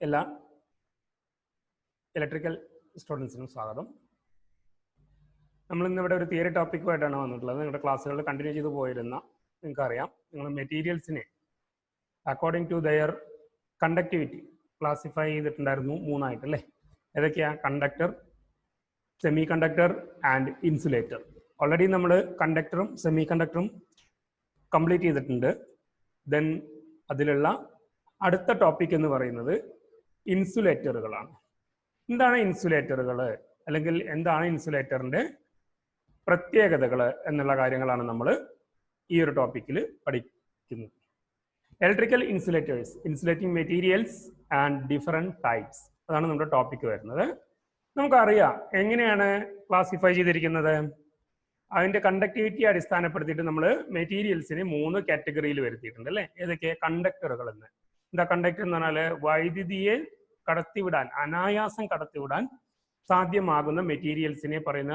എല്ലാ ഇലക്ട്രിക്കൽ സ്റ്റുഡൻസിനും സ്വാഗതം. നമ്മൾ ഇന്നിവിടെ ഒരു തിയറി ടോപ്പിക്കുമായിട്ടാണ് വന്നിട്ടുള്ളത്. നിങ്ങളുടെ ക്ലാസ്സുകളിൽ കണ്ടിന്യൂ ചെയ്ത് പോയിരുന്ന നിങ്ങൾക്കറിയാം, നിങ്ങൾ മെറ്റീരിയൽസിനെ according to their conductivity classify ചെയ്തിട്ടുണ്ടായിരുന്നു മൂന്നായിട്ട് അല്ലേ? ഏതൊക്കെയാണ്? Conductor, semiconductor and insulator. Already നമ്മൾ കണ്ടക്ടറും സെമി കണ്ടക്ടറും കംപ്ലീറ്റ് ചെയ്തിട്ടുണ്ട്. ദെൻ അതിലുള്ള അടുത്ത ടോപ്പിക് എന്ന് പറയുന്നത് ഇൻസുലേറ്ററുകളാണ്. എന്താണ് ഇൻസുലേറ്ററുകൾ, അല്ലെങ്കിൽ എന്താണ് ഇൻസുലേറ്ററിൻ്റെ പ്രത്യേകതകൾ എന്നുള്ള കാര്യങ്ങളാണ് നമ്മൾ ഈ ഒരു ടോപ്പിക്കിൽ പഠിക്കുന്നത്. Electrical insulators, insulating materials and different types, അതാണ് നമ്മുടെ ടോപ്പിക്ക് വരുന്നത്. നമുക്കറിയാം എങ്ങനെയാണ് ക്ലാസിഫൈ ചെയ്തിരിക്കുന്നത്. അതിൻ്റെ കണ്ടക്ടിവിറ്റി അടിസ്ഥാനപ്പെടുത്തിയിട്ട് നമ്മൾ മെറ്റീരിയൽസിനെ 3 കാറ്റഗറിയിൽ വരുത്തിയിട്ടുണ്ട് അല്ലേ? ഏതൊക്കെ? കണ്ടക്ടറുകൾ എന്ന്. എന്താ കണ്ടക്ടർ എന്ന് പറഞ്ഞാൽ വൈദ്യുതിയെ കടത്തിവിടാൻ, അനായാസം കടത്തിവിടാൻ സാധ്യമാകുന്ന മെറ്റീരിയൽസിനെ പറയുന്ന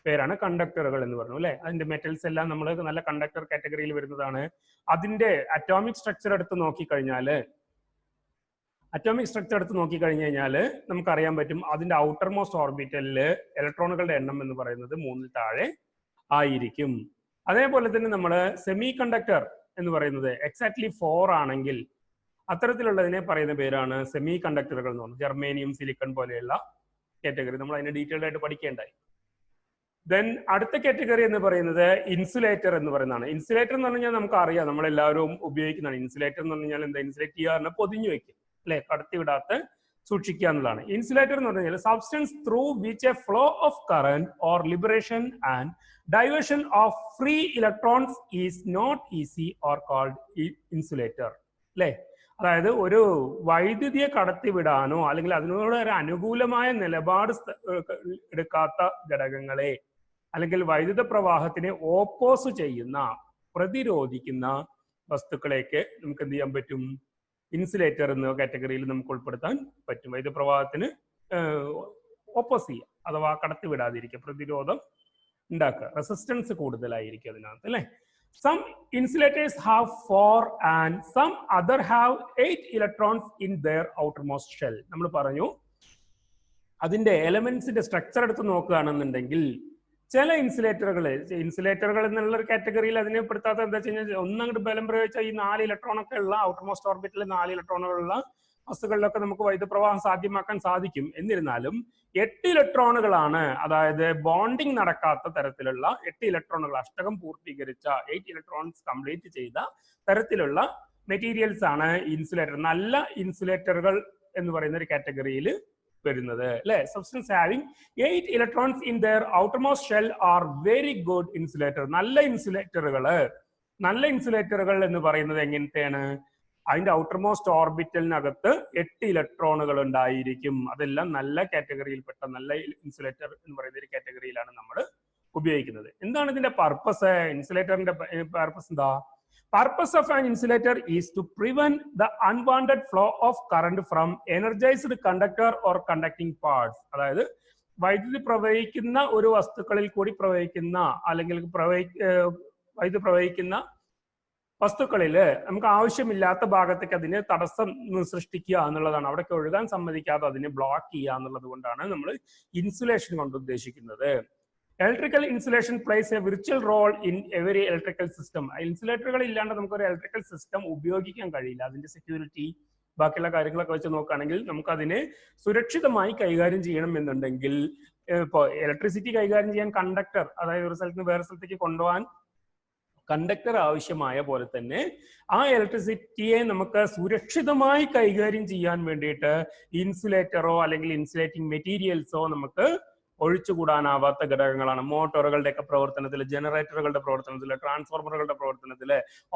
പേരാണ് കണ്ടക്ടറുകൾ എന്ന് പറഞ്ഞു അല്ലേ? അതിന്റെ മെറ്റൽസ് എല്ലാം നമ്മൾ നല്ല കണ്ടക്ടർ കാറ്റഗറിയിൽ വരുന്നതാണ്. അതിന്റെ അറ്റോമിക് സ്ട്രക്ചർ എടുത്ത് നോക്കിക്കഴിഞ്ഞാൽ നമുക്കറിയാൻ പറ്റും അതിന്റെ ഔട്ടർ മോസ്റ്റ് ഓർബിറ്റലിൽ ഇലക്ട്രോണുകളുടെ എണ്ണം എന്ന് പറയുന്നത് 3ൽ താഴെ ആയിരിക്കും. അതേപോലെ തന്നെ നമ്മൾ സെമി കണ്ടക്ടർ എന്ന് പറയുന്നത് എക്സാക്ട്ലി 4 ആണെങ്കിൽ അത്തരത്തിലുള്ളതിനെ പറയുന്ന പേരാണ് സെമി കണ്ടക്ടറുകൾ എന്ന് പറയുന്നത്. ജർമേനിയം, സിലിക്കൺ പോലെയുള്ള കാറ്റഗറി നമ്മൾ അതിനെ ഡീറ്റെയിൽഡ് ആയിട്ട് പഠിക്കേണ്ടായി. ദെൻ അടുത്ത കാറ്റഗറി എന്ന് പറയുന്നത് ഇൻസുലേറ്റർ എന്ന് പറയുന്നതാണ്. ഇൻസുലേറ്റർ എന്ന് പറഞ്ഞാൽ നമുക്ക് അറിയാം, നമ്മളെല്ലാവരും ഉപയോഗിക്കുന്നതാണ്. ഇൻസുലേറ്റർ എന്ന് പറഞ്ഞാൽ എന്താ? ഇൻസുലേറ്റ് ചെയ്യാറുണ്ട്, പൊതിഞ്ഞു വെക്കും അല്ലെ? കടത്തിവിടാത്ത സൂക്ഷിക്കുക എന്നുള്ളതാണ്. ഇൻസുലേറ്റർ എന്ന് പറഞ്ഞാൽ substance through which a flow of current or liberation and diversion of free electrons is not easy or called insulator അല്ലേ? അതായത് ഒരു വൈദ്യുതിയെ കടത്തിവിടാനോ അല്ലെങ്കിൽ അതിനോട് ഒരു അനുകൂലമായ നിലപാട് എടുക്കാത്ത ഘടകങ്ങളെ അല്ലെങ്കിൽ വൈദ്യുത പ്രവാഹത്തിനെ ഓപ്പോസ് ചെയ്യുന്ന, പ്രതിരോധിക്കുന്ന വസ്തുക്കളെയൊക്കെ നമുക്ക് എന്ത് ചെയ്യാൻ പറ്റും? ഇൻസുലേറ്റർ എന്ന കാറ്റഗറിയിൽ നമുക്ക് ഉൾപ്പെടുത്താൻ പറ്റും. വൈദ്യുത പ്രവാഹത്തിന് ഓപ്പോസ് ചെയ്യുക അഥവാ കടത്തിവിടാതിരിക്കുക, പ്രതിരോധം ഉണ്ടാക്കുക, റെസിസ്റ്റൻസ് കൂടുതലായിരിക്കും അതിനകത്ത് അല്ലേ? Some insulators have 4 and some other have 8 electrons in their outermost shell. നമ്മൾ പറഞ്ഞു അതിന്റെ എലമെന്റ്സിന്റെ സ്ട്രക്ചർ എടുത്ത് നോക്കുകയാണെന്നുണ്ടെങ്കിൽ ചില ഇൻസുലേറ്ററുകൾ എന്നുള്ള ഒരു കാറ്റഗറിയിൽ അതിനെ പെടുത്താത്ത എന്താ വെച്ച് കഴിഞ്ഞാൽ, ഒന്നങ്ങോട്ട് ബലം പ്രയോഗിച്ചാൽ ഈ 4 ഇലക്ട്രോണൊക്കെ ഉള്ള ഔട്ടർമോസ്റ്റ് ഓർബിറ്റിൽ 4 ഇലക്ട്രോണുകളുള്ള വസ്തുക്കളിലൊക്കെ നമുക്ക് വൈദ്യുത പ്രവാഹം സാധ്യമാക്കാൻ സാധിക്കും. എന്നിരുന്നാലും 8 ഇലക്ട്രോണുകളാണ്, അതായത് ബോണ്ടിങ് നടക്കാത്ത തരത്തിലുള്ള 8 ഇലക്ട്രോണുകൾ, അഷ്ടകം പൂർത്തീകരിച്ച 8 ഇലക്ട്രോൺസ് കംപ്ലീറ്റ് ചെയ്ത തരത്തിലുള്ള മെറ്റീരിയൽസ് ആണ് ഇൻസുലേറ്റർ. നല്ല ഇൻസുലേറ്ററുകൾ എന്ന് പറയുന്ന ഒരു കാറ്റഗറിയിൽ വരുന്നത് അല്ലെ? Substance having 8 electrons in there outermost shell are very good insulator. നല്ല ഇൻസുലേറ്ററുകൾ എന്ന് പറയുന്നത് എങ്ങനത്തെയാണ്? അതിന്റെ ഔട്ടർമോസ്റ്റ് ഓർബിറ്റലിനകത്ത് 8 ഇലക്ട്രോണുകൾ ഉണ്ടായിരിക്കും. അതെല്ലാം നല്ല കാറ്റഗറിയിൽപ്പെട്ട നല്ല ഇൻസുലേറ്റർ എന്ന് പറയുന്ന ഒരു കാറ്റഗറിയിലാണ് നമ്മൾ ഉപയോഗിക്കുന്നത്. എന്താണ് ഇതിന്റെ പർപ്പസ്? ഇൻസുലേറ്ററിന്റെ പർപ്പസ് എന്താ? Purpose of an insulator is to prevent the unwanted flow of current from energised conductor or conducting parts. അതായത് വൈദ്യുതി പ്രവഹിക്കുന്ന ഒരു വസ്തുക്കളിൽ കൂടി പ്രവഹിക്കുന്ന അല്ലെങ്കിൽ വൈദ്യുതി പ്രവഹിക്കുന്ന വസ്തുക്കളിൽ നമുക്ക് ആവശ്യമില്ലാത്ത ഭാഗത്തേക്ക് അതിന് തടസ്സം സൃഷ്ടിക്കുക എന്നുള്ളതാണ്. അവിടേക്ക് ഒഴുകാൻ സമ്മതിക്കാതെ അതിനെ ബ്ലോക്ക് ചെയ്യുക എന്നുള്ളത് കൊണ്ടാണ് നമ്മൾ ഇൻസുലേഷൻ കൊണ്ട് ഉദ്ദേശിക്കുന്നത്. Electrical insulation plays a virtual role in every electrical system. ഇൻസുലേറ്ററുകൾ ഇല്ലാണ്ട് നമുക്കൊരു ഇലക്ട്രിക്കൽ സിസ്റ്റം ഉപയോഗിക്കാൻ കഴിയില്ല. അതിന്റെ സെക്യൂരിറ്റി ബാക്കിയുള്ള കാര്യങ്ങളൊക്കെ വെച്ച് നോക്കുകയാണെങ്കിൽ നമുക്കതിനെ സുരക്ഷിതമായി കൈകാര്യം ചെയ്യണം എന്നുണ്ടെങ്കിൽ, ഇപ്പോൾ ഇലക്ട്രിസിറ്റി കൈകാര്യം ചെയ്യാൻ കണ്ടക്ടർ, അതായത് ഒരു സ്ഥലത്ത് നിന്ന് വേറെ സ്ഥലത്തേക്ക് കൊണ്ടുപോകാൻ കണ്ടക്ടർ ആവശ്യമായ പോലെ തന്നെ ആ ഇലക്ട്രിസിറ്റിയെ നമുക്ക് സുരക്ഷിതമായി കൈകാര്യം ചെയ്യാൻ വേണ്ടിയിട്ട് ഇൻസുലേറ്ററോ അല്ലെങ്കിൽ ഇൻസുലേറ്റിംഗ് മെറ്റീരിയൽസോ നമുക്ക് ഒഴിച്ചുകൂടാനാവാത്ത ഘടകങ്ങളാണ്. മോട്ടോറുകളുടെയൊക്കെ പ്രവർത്തനത്തിൽ, ജനറേറ്ററുകളുടെ പ്രവർത്തനത്തിൽ, ട്രാൻസ്ഫോർമറുകളുടെ പ്രവർത്തനത്തിൽ,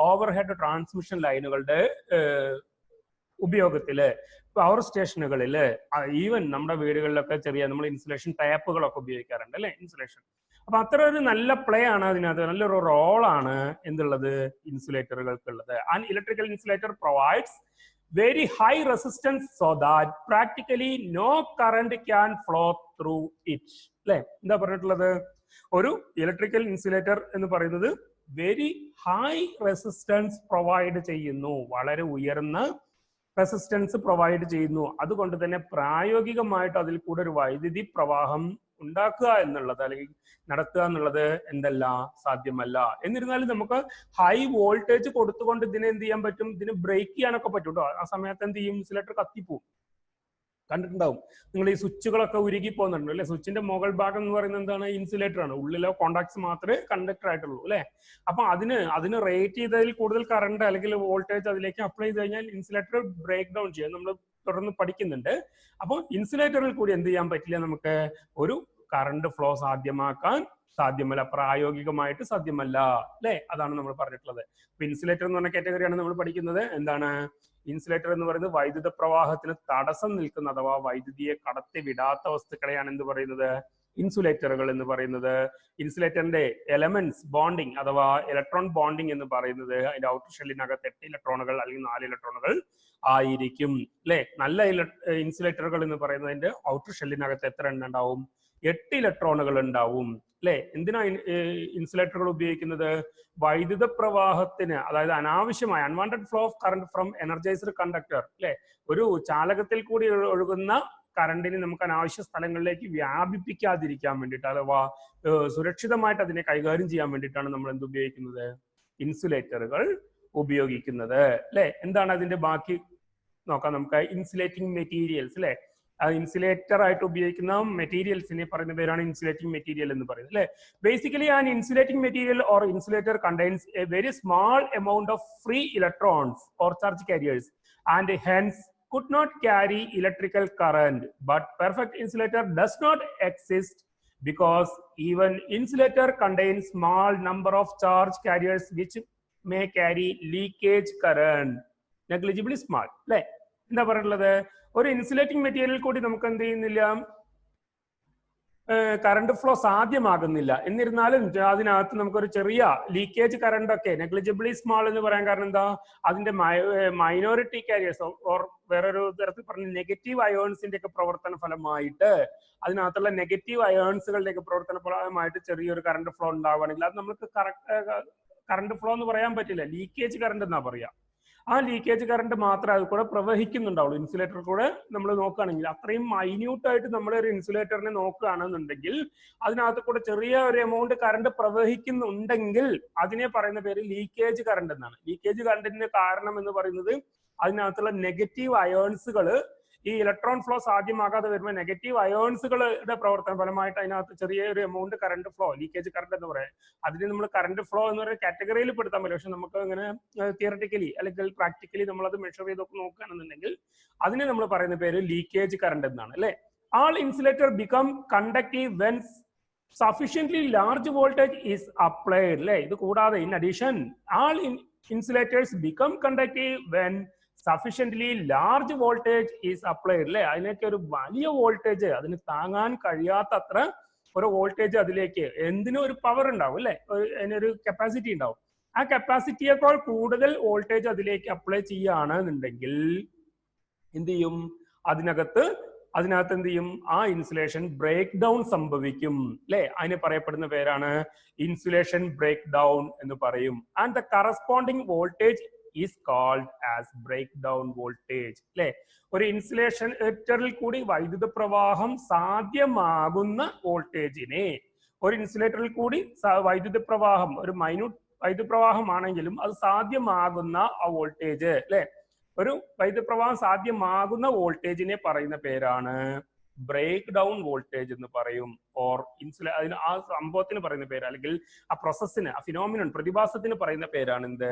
ഓവർഹെഡ് ട്രാൻസ്മിഷൻ ലൈനുകളുടെ ഉപയോഗത്തില്, പവർ സ്റ്റേഷനുകളിൽ, ഈവൻ നമ്മുടെ വീടുകളിലൊക്കെ നമ്മൾ ഇൻസുലേഷൻ ടാപ്പുകളൊക്കെ ഉപയോഗിക്കാറുണ്ട് അല്ലെ? ഇൻസുലേഷൻ. അപ്പൊ അത്ര ഒരു നല്ല പ്ലേ ആണ് അതിനകത്ത്, നല്ലൊരു റോളാണ് എന്തുള്ളത്? ഇൻസുലേറ്ററുകൾക്കുള്ളത്. And electrical insulator provides very high resistance so that practically no current can flow through it. അല്ലെ? എന്താ പറഞ്ഞിട്ടുള്ളത്? ഒരു ഇലക്ട്രിക്കൽ ഇൻസുലേറ്റർ എന്ന് പറയുന്നത് വെരി ഹൈ റെസിസ്റ്റൻസ് പ്രൊവൈഡ് ചെയ്യുന്നു, വളരെ ഉയർന്ന റെസിസ്റ്റൻസ് പ്രൊവൈഡ് ചെയ്യുന്നു. അതുകൊണ്ട് തന്നെ പ്രായോഗികമായിട്ട് അതിൽ കൂടെ ഒരു വൈദ്യുതി പ്രവാഹം ഉണ്ടാക്കുക എന്നുള്ളത് അല്ലെങ്കിൽ നടത്തുക എന്നുള്ളത് എന്തല്ല, സാധ്യമല്ല. എന്നിരുന്നാലും നമുക്ക് ഹൈ വോൾട്ടേജ് കൊടുത്തുകൊണ്ട് ഇതിനെ എന്ത് ചെയ്യാൻ പറ്റും, ഇതിന് ബ്രേക്ക് ചെയ്യാനൊക്കെ പറ്റും കേട്ടോ. ആ സമയത്ത് എന്ത് ചെയ്യും, ഇൻസുലേറ്റർ കത്തിപ്പോവും. കണ്ടിട്ടുണ്ടാവും നിങ്ങൾ ഈ സ്വിച്ചുകളൊക്കെ ഉരുകി പോകുന്നുണ്ട് അല്ലെ. സ്വിച്ചിന്റെ മുകൾ ഭാഗം എന്ന് പറയുന്നത് എന്താണ്, ഇൻസുലേറ്റർ ആണ്. ഉള്ളിലെ കോണ്ടാക്ട്സ് മാത്രമേ കണ്ടക്ടർ ആയിട്ടുള്ളൂ അല്ലെ. അപ്പൊ അതിന് റേറ്റ് ചെയ്തതിൽ കൂടുതൽ കറണ്ട് അല്ലെങ്കിൽ വോൾട്ടേജ് അതിലേക്ക് അപ്ലൈ ചെയ്ത് കഴിഞ്ഞാൽ ഇൻസുലേറ്റർ ബ്രേക്ക് ഡൗൺ ചെയ്യാൻ നമ്മൾ തുടർന്ന് പഠിക്കുന്നുണ്ട്. അപ്പോൾ ഇൻസുലേറ്ററിൽ കൂടി എന്ത് ചെയ്യാൻ പറ്റില്ല, നമുക്ക് ഒരു കറണ്ട് ഫ്ലോ സാധ്യമാക്കാൻ സാധ്യമല്ല, പ്രായോഗികമായിട്ട് സാധ്യമല്ല അല്ലെ. അതാണ് നമ്മൾ പറഞ്ഞിട്ടുള്ളത്. ഇപ്പൊ ഇൻസുലേറ്റർ എന്ന് പറഞ്ഞ കാറ്റഗറിയാണ് നമ്മൾ പഠിക്കുന്നത്. എന്താണ് ഇൻസുലേറ്റർ എന്ന് പറയുന്നത്, വൈദ്യുത പ്രവാഹത്തിന് തടസ്സം നിൽക്കുന്ന അഥവാ വൈദ്യുതിയെ കടത്തി വിടാത്ത വസ്തുക്കളെയാണ് എന്ത് പറയുന്നത്, ഇൻസുലേറ്ററുകൾ എന്ന് പറയുന്നത്. ഇൻസുലേറ്ററിന്റെ എലമെന്റ്സ് ബോണ്ടിങ് അഥവാ ഇലക്ട്രോൺ ബോണ്ടിങ് എന്ന് പറയുന്നത് അതിന്റെ ഔട്ടർ ഷെല്ലിനകത്ത് 8 ഇലക്ട്രോണുകൾ അല്ലെങ്കിൽ 4 ഇലക്ട്രോണുകൾ ആയിരിക്കും അല്ലെ. നല്ല ഇൻസുലേറ്ററുകൾ എന്ന് പറയുന്നതിന്റെ ഔട്ടർ ഷെല്ലിനകത്ത് എത്ര എണ്ണം ഉണ്ടാവും, 8 ഇലക്ട്രോണുകൾ ഉണ്ടാവും അല്ലെ. എന്തിനാ ഇൻസുലേറ്ററുകൾ ഉപയോഗിക്കുന്നത്, വൈദ്യുത പ്രവാഹത്തിന്, അതായത് അനാവശ്യമായ unwanted flow of current from energised conductor അല്ലെ, ഒരു ചാലകത്തിൽ കൂടി ഒഴുകുന്ന കറണ്ടിന് നമുക്ക് അനാവശ്യ സ്ഥലങ്ങളിലേക്ക് വ്യാപിപ്പിക്കാതിരിക്കാൻ വേണ്ടിയിട്ട് അഥവാ സുരക്ഷിതമായിട്ട് അതിനെ കൈകാര്യം ചെയ്യാൻ വേണ്ടിയിട്ടാണ് നമ്മൾ എന്ത് ഉപയോഗിക്കുന്നത്, ഇൻസുലേറ്ററുകൾ ഉപയോഗിക്കുന്നത് അല്ലെ. എന്താണ് അതിന്റെ ബാക്കി നോക്കാം നമുക്ക്. ഇൻസുലേറ്റിംഗ് മെറ്റീരിയൽസ് അല്ലെ, ഇൻസുലേറ്റർ ആയിട്ട് ഉപയോഗിക്കുന്ന മെറ്റീരിയൽസിനെ പറയുന്ന പേരാണ് ഇൻസുലേറ്റിംഗ് മെറ്റീരിയൽ എന്ന് പറയുന്നത് അല്ലെ. Basically an insulating material or insulator contains A very small amount of free electrons or charge careers and hence could not carry electrical current, but perfect insulator does not exist because even insulator contains small number of charge carriers which may carry leakage current, negligibly small അല്ലെ. എന്താ പറയുള്ളത്, ഒരു insulating material കൂടി നമുക്ക് എന്ത് ചെയ്യുന്നില്ല, current flow സാധ്യമാകുന്നില്ല. എന്നിരുന്നാലും അതിനകത്ത് നമുക്കൊരു ചെറിയ ലീക്കേജ് കറണ്ട് ഒക്കെ നെഗ്ലിജിബിളി സ്മാൾ എന്ന് പറയാൻ കാരണം എന്താ, അതിന്റെ മൈനോറിറ്റി കാരിയേഴ്സ് ഓർ വേറൊരു തരത്തിൽ പറഞ്ഞ നെഗറ്റീവ് അയോൺസിന്റെ ഒക്കെ പ്രവർത്തന ഫലമായിട്ട്, അതിനകത്തുള്ള നെഗറ്റീവ് അയോൺസുകളുടെ ഒക്കെ പ്രവർത്തന ഫലമായിട്ട് ചെറിയൊരു കറണ്ട് ഫ്ലോ ഉണ്ടാവുകയാണെങ്കിൽ അത് നമുക്ക് കറണ്ട് ഫ്ലോ എന്ന് പറയാൻ പറ്റില്ല, ലീക്കേജ് കറണ്ട് എന്നാ പറയാ. ആ ലീക്കേജ് കറണ്ട് മാത്രമേ അത് കൂടെ പ്രവഹിക്കുന്നുണ്ടാവുള്ളൂ. ഇൻസുലേറ്റർ കൂടെ നമ്മൾ നോക്കുകയാണെങ്കിൽ അത്രയും മൈന്യൂട്ടായിട്ട് നമ്മൾ ഒരു ഇൻസുലേറ്ററിനെ നോക്കുകയാണെന്നുണ്ടെങ്കിൽ അതിനകത്ത് കൂടെ ചെറിയ ഒരു എമൗണ്ട് കറണ്ട് പ്രവഹിക്കുന്നുണ്ടെങ്കിൽ അതിനെ പറയുന്ന പേര് ലീക്കേജ് കറണ്ട് എന്നാണ്. ലീക്കേജ് കറണ്ടിന്റെ കാരണം എന്ന് പറയുന്നത് അതിനകത്തുള്ള നെഗറ്റീവ് അയോൺസുകൾ ഈ ഇലക്ട്രോൺ ഫ്ലോ സാധ്യമാകാതെ വരുമ്പോൾ നെഗറ്റീവ് അയോൺസുകളുടെ പ്രവർത്തന ഫലമായിട്ട് അതിനകത്ത് ചെറിയൊരു amount current flow, leakage current എന്ന് പറയാം. അതിന് നമ്മൾ കറണ്ട് ഫ്ലോ എന്ന് പറയുന്ന കാറ്റഗറിയിൽ പെടുത്താൻ പറ്റും. പക്ഷെ നമുക്ക് അങ്ങനെ തിയററ്റിക്കലി അല്ലെങ്കിൽ പ്രാക്ടിക്കലി നമ്മൾ അത് മെഷർ ചെയ്തൊക്കെ നോക്കുകയാണെന്നുണ്ടെങ്കിൽ അതിനെ നമ്മൾ പറയുന്ന പേര് ലീക്കേജ് കറണ്ട് എന്നാണ് അല്ലെ. All insulator become conductive when sufficiently large voltage is applied അല്ലെ. ഇത് കൂടാതെ in addition all insulators become conductive when sufficiently large voltage is applied അല്ലെ. അതിനൊക്കെ ഒരു വലിയ വോൾട്ടേജ്, അതിന് താങ്ങാൻ കഴിയാത്ത അത്ര ഒരു വോൾട്ടേജ് അതിലേക്ക്, എന്തിനും ഒരു പവർ ഉണ്ടാവും അല്ലെ, അതിനൊരു കപ്പാസിറ്റി ഉണ്ടാവും. ആ കപ്പാസിറ്റിയേക്കാൾ കൂടുതൽ വോൾട്ടേജ് അതിലേക്ക് അപ്ലൈ ചെയ്യുകയാണെന്നുണ്ടെങ്കിൽ എന്ത് ചെയ്യും, അതിനകത്ത് എന്ത് ചെയ്യും, ആ ഇൻസുലേഷൻ ബ്രേക്ക് ഡൗൺ സംഭവിക്കും അല്ലെ. അതിന് പറയപ്പെടുന്ന പേരാണ് ഇൻസുലേഷൻ ബ്രേക്ക് ഡൗൺ എന്ന് പറയും. And the corresponding voltage is called as breakdown voltage അല്ലെ. ഒരു ഇൻസുലേറ്ററിൽ കൂടി വൈദ്യുത പ്രവാഹം സാധ്യമാകുന്ന വോൾട്ടേജിനെ, ഒരു ഇൻസുലേറ്ററിൽ കൂടി വൈദ്യുത പ്രവാഹം ഒരു മൈന്യൂട്ട് വൈദ്യുത പ്രവാഹമാണെങ്കിലും അത് സാധ്യമാകുന്ന ആ വോൾട്ടേജ് അല്ലെ, ഒരു വൈദ്യുത പ്രവാഹം സാധ്യമാകുന്ന വോൾട്ടേജിനെ പറയുന്ന പേരാണ് ബ്രേക്ക് ഡൗൺ വോൾട്ടേജ് എന്ന് പറയും. ഓർ അതിന് ആ സംഭവത്തിന് പറയുന്ന പേര് അല്ലെങ്കിൽ ആ പ്രോസസ്സിന്, ആ ഫിനോമിനൺ പ്രതിഭാസത്തിന് പറയുന്ന പേരാണ് എന്ത്,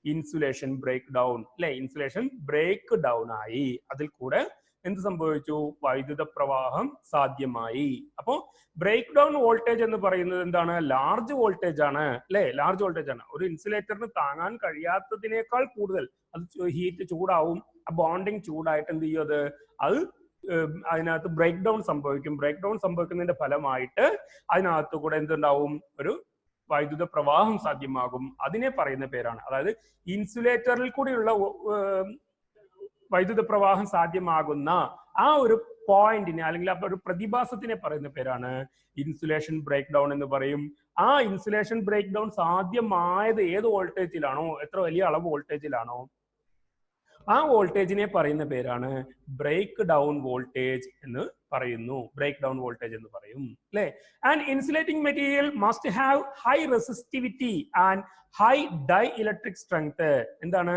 ഇൻസുലേഷൻ ബ്രേക്ക് ഡൗൺ അല്ലെ. ഇൻസുലേഷൻ ബ്രേക്ക് ഡൗൺ ആയി, അതിൽ കൂടെ എന്ത് സംഭവിച്ചു, വൈദ്യുത പ്രവാഹം സാധ്യമായി. അപ്പോ ബ്രേക്ക് ഡൗൺ വോൾട്ടേജ് എന്ന് പറയുന്നത് എന്താണ്, ലാർജ് വോൾട്ടേജ് ആണ് അല്ലെ. ലാർജ് വോൾട്ടേജ് ആണ്. ഒരു ഇൻസുലേറ്ററിന് താങ്ങാൻ കഴിയാത്തതിനേക്കാൾ കൂടുതൽ അത് ഹീറ്റ് ചൂടാവും, ആ ബോണ്ടിങ് ചൂടായിട്ട് എന്ത് ചെയ്യും, അത് അതിനകത്ത് ബ്രേക്ക് ഡൗൺ സംഭവിക്കും. ബ്രേക്ക് ഡൗൺ സംഭവിക്കുന്നതിന്റെ ഫലമായിട്ട് അതിനകത്ത് കൂടെ എന്തുണ്ടാവും, ഒരു വൈദ്യുത പ്രവാഹം സാധ്യമാകും. അതിനെ പറയുന്ന പേരാണ്, അതായത് ഇൻസുലേറ്ററിൽ കൂടിയുള്ള വൈദ്യുത പ്രവാഹം സാധ്യമാകുന്ന ആ ഒരു പോയിന്റിനെ അല്ലെങ്കിൽ ആ ഒരു പ്രതിഭാസത്തിനെ പറയുന്ന പേരാണ് ഇൻസുലേഷൻ ബ്രേക്ക് ഡൗൺ എന്ന് പറയും. ആ ഇൻസുലേഷൻ ബ്രേക്ക് ഡൗൺ സാധ്യമായത് ഏത് വോൾട്ടേജിലാണോ, എത്ര വലിയ അളവ് വോൾട്ടേജിലാണോ ആ വോൾട്ടേജിനെ പറയുന്ന പേരാണ് ബ്രേക്ക് ഡൗൺ വോൾട്ടേജ് എന്ന് പറയുന്നു. ബ്രേക്ക് ഡൗൺ വോൾട്ടേജ് എന്ന് പറയും അല്ലെ. And insulating material must have high resistivity and high dielectric strength. എന്താണ്?